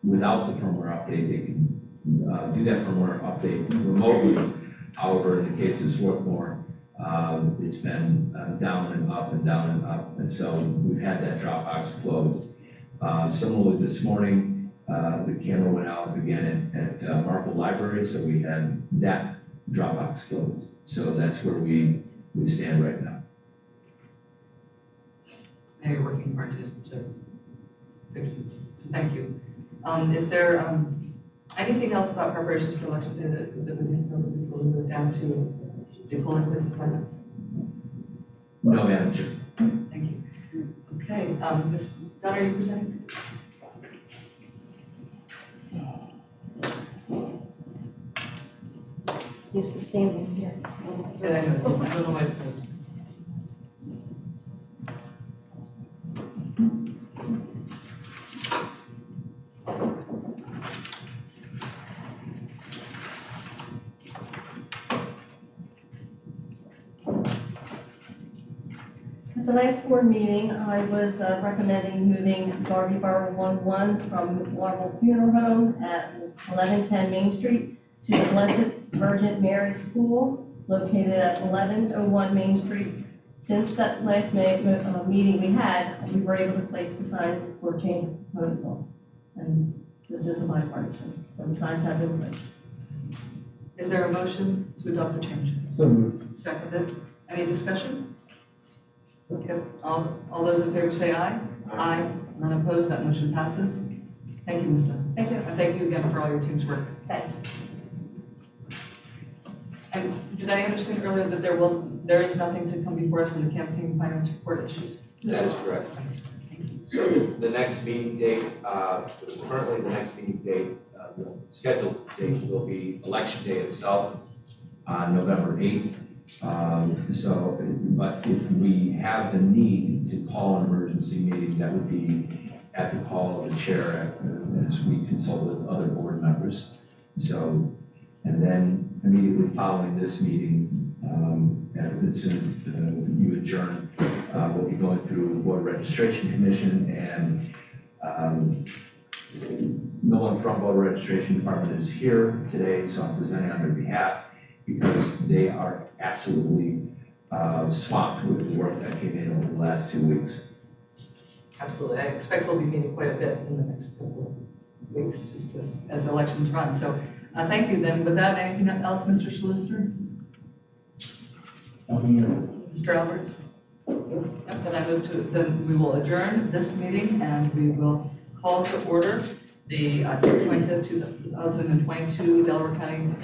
without the firmware update, they can do that firmware update remotely. However, in the case of Swarthmore, it's been down and up and down and up, and so we've had that Dropbox closed. Similarly, this morning, the camera went out again at Marple Library, so we had that Dropbox closed. So that's where we stand right now. Now you're working hard to fix this, so thank you. Is there Anything else about preparations for election day that we didn't cover before we move down to the polling place assignments? No, Madam Chair. Thank you. Okay, Ms. Dunn, are you presenting? You're standing here. Yeah, I know, I don't know why it's moved. At the last board meeting, I was recommending moving Darby Borough 11 from Marble Funeral Home at 1110 Main Street to the Blessed Virgin Mary School located at 1101 Main Street. Since that last meeting we had, we were able to place the signs for change of protocol. And this is bipartisan, so the signs have been placed. Is there a motion to adopt the change? So moved. Seconded. Any discussion? Okay, all those in favor say aye. Aye. None opposed, that motion passes. Thank you, Ms. Dunn. Thank you. And thank you again for all your team's work. Thanks. And did I understand earlier that there is nothing to come before us on the campaign finance report issues? That is correct. So the next meeting date, currently the next meeting date, the scheduled date will be election day itself on November 8th. But if we have the need to call an emergency meeting, that would be at the call of the chair as we consult with other board members. So, and then immediately following this meeting, as soon as you adjourn, we'll be going through Board Registration Commission, and no one from Voter Registration Department is here today, so I'm presenting on their behalf because they are absolutely swamped with the work that came in over the last 2 weeks. Absolutely. I expect we'll be meeting quite a bit in the next couple of weeks, just as elections run. So thank you then. With that, anything else, Mr. Solicitor? Mr. Alberts? Then we will adjourn this meeting and we will call to order the October 25th, 2022 Delaware County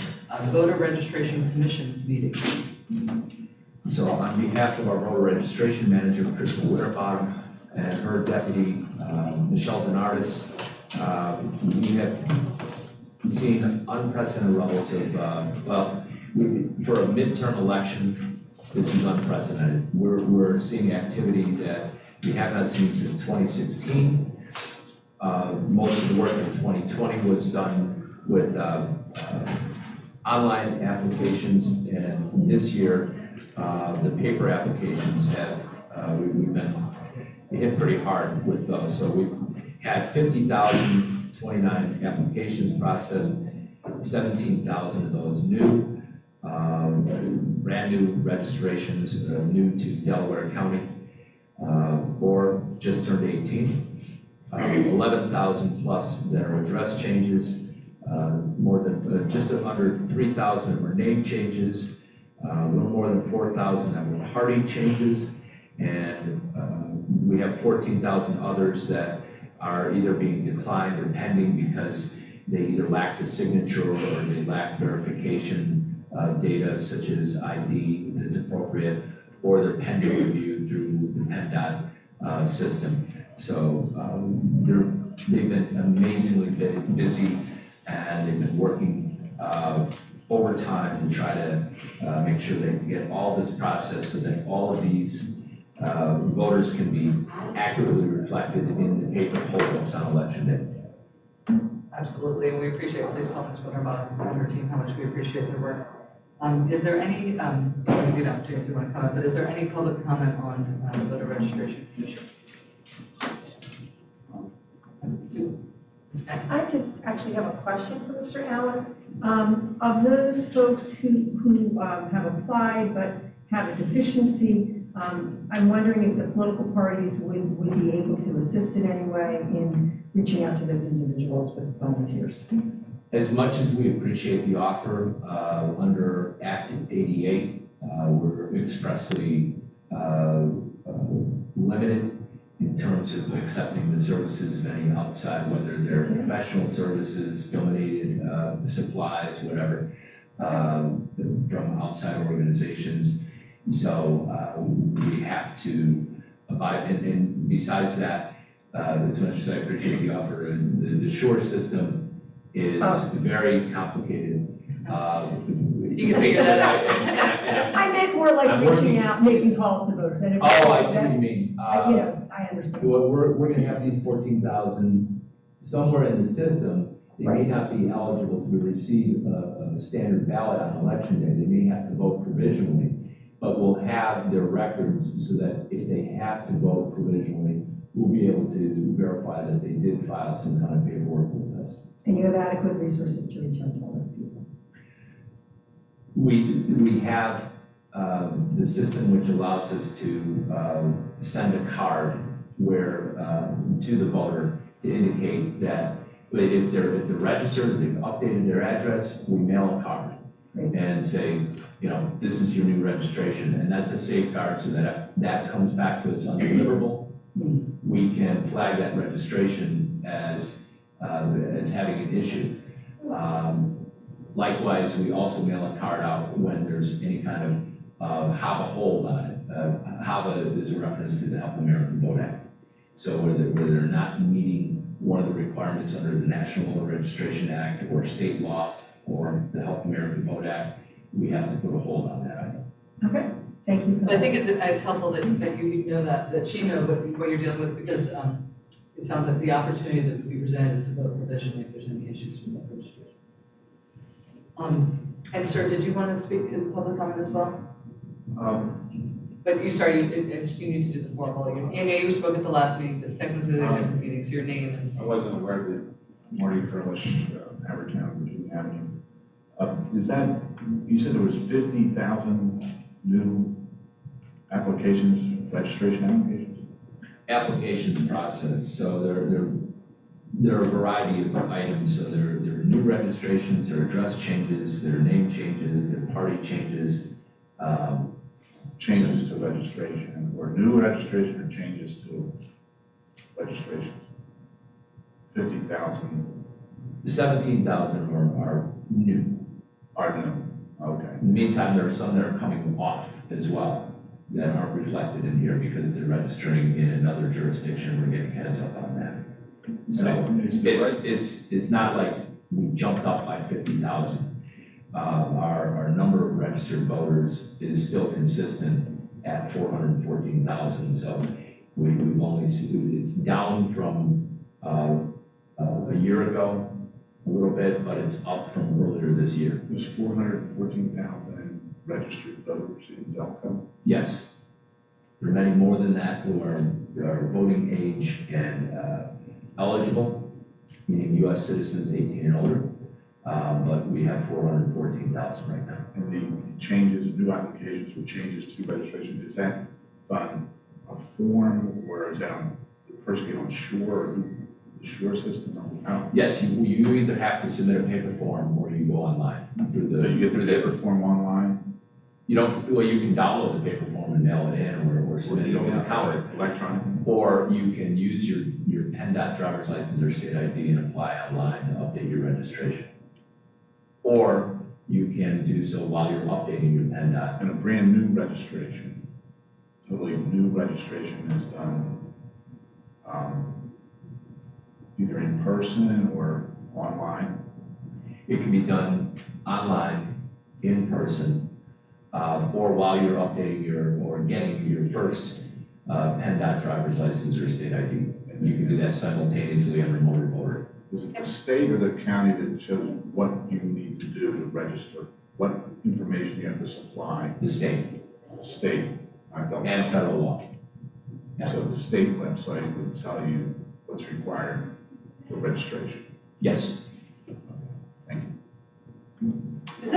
Voter Registration Commission meeting. So on behalf of our voter registration manager, Crystal Winterbottom, and her deputy, Michelle Denardis, we have seen unprecedented levels of, for a midterm election, this is unprecedented. We're seeing activity that we have not seen since 2016. Most of the work in 2020 was done with online applications, and this year, the paper applications have, we've been hit pretty hard with those. So we've had 50,029 applications processed, 17,000 of those new, brand new registrations, new to Delaware County, or just turned 18. 11,000 plus that are address changes, more than, just under 3,000 were name changes, a little more than 4,000 that were party changes, and we have 14,000 others that are either being declined or pending because they either lacked a signature or they lack verification data such as ID that's appropriate, or they're pending review through the PennDOT system. So they've been amazingly busy, and they've been working overtime to try to make sure they can get all this processed so that all of these voters can be accurately reflected in the paper poll books on election day. Absolutely, and we appreciate, please tell Ms. Winterbottom and her team how much we appreciate their work. Is there any, I'll give you an opportunity if you want to comment, but is there any public comment on the voter registration commission? I just actually have a question for Mr. Allen. Of those folks who have applied but have a deficiency, I'm wondering if the political parties would be able to assist in any way in reaching out to those individuals with volunteers. As much as we appreciate the offer, under Act 88, we're expressly limited in in terms of accepting the services of any outside, whether they're professional services, donated supplies, whatever, from outside organizations. So we have to abide, and besides that, as much as I appreciate the offer, the shore system is very complicated. You can figure that out. I meant more like I'm reaching working- out, making calls to voters. Oh, I see what you mean. I understand. Well, we're gonna have these 14,000 somewhere in the system. They may not be eligible to receive a standard ballot on election day. They may have to vote provisionally, but we'll have their records so that if they have to vote provisionally, we'll be able to verify that they did file some kind of paperwork with us. And you have adequate resources to reach out to all those people. We have the system which allows us to send a card where to the voter to indicate that if they're registered, they've updated their address, we mail a card and say, you know, this is your new registration, and that's a safeguard so that that comes back to us undeliverable. We can flag that registration as having an issue. Likewise, we also mail a card out when there's any kind of HAVA hold on it. HAVA is a reference to the Help American Vote Act. So where they're not meeting one of the requirements under the National Voter Registration Act or state law or the Help American Vote Act, we have to put a hold on that item. Okay, thank you. But I think it's helpful that you know that you know what you're dealing with, because it sounds like the opportunity that would be presented is to vote provisionally if there's any issues with that registration. And sir, did you want to speak in public comment as well? But you need to do the formal. You spoke at the last meeting, because technically they're different meetings, your name and. I wasn't aware that Marty Furlish, Havertown, Virginia Avenue. Is that, you said there was 50,000 new applications, registration applications? Applications processed, so there are a variety of items. So there are new registrations, there are address changes, there are name changes, there are party changes. Changes to registration, or new registration, or changes to registrations? 50,000 17,000 are new. are new, okay. In the meantime, there are some that are coming off as well that aren't reflected in here because they're registering in another jurisdiction. We're getting heads up on that. So it's not like we jumped up by 50,000. Our number of registered voters is still consistent at 414,000. So we've only seen, it's down from a year ago a little bit, but it's up from earlier this year. There's 414,000 registered voters in Delco? Yes. There are many more than that who are voting age and eligible, meaning U.S. citizens 18 and older. But we have 414,000 right now. And the changes, new applications with changes to registration, is that on a form, or is that on the person get on shore, or the shore system? Yes, you either have to submit a paper form or you go online through the. You get the paper form online? You don't, well, you can download the paper form and mail it in or submit it over the counter. Electronic? Or you can use your PennDOT driver's license or state ID and apply online to update your registration. Or you can do so while you're updating your PennDOT. And a brand new registration, totally new registration is done either in person or online? It can be done online, in person, or while you're updating or getting your first PennDOT driver's license or state ID. You can do that simultaneously on remote voter. Is it the state or the county that shows what you need to do to register? What information you have to supply? The state. State, not Delco. And federal law. Yeah. So the state website would tell you what's required for registration? Yes. Thank you. Is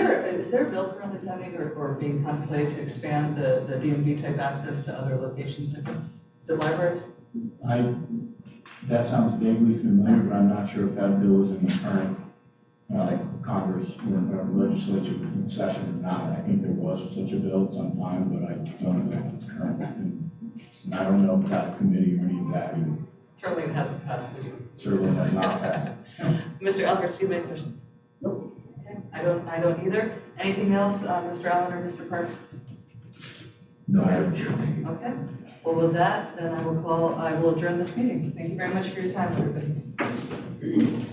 there a bill currently pending or being contemplated to expand the DMV type access to other locations? Is it libraries? That sounds vaguely familiar, but I'm not sure if that bill is in the current Congress or legislature session or not. I think there was such a bill at some time, but I don't know if it's current. And I don't know about committee or any of that, either. Certainly it hasn't passed, but you. Certainly has not passed. Mr. Alvarez, do you have any questions? Nope. Okay, I don't either. Anything else, Mr. Allen or Mr. Parks? No, Madam Chair, thank you. Okay, well, with that, then I will adjourn this meeting. Thank you very much for your time, everybody.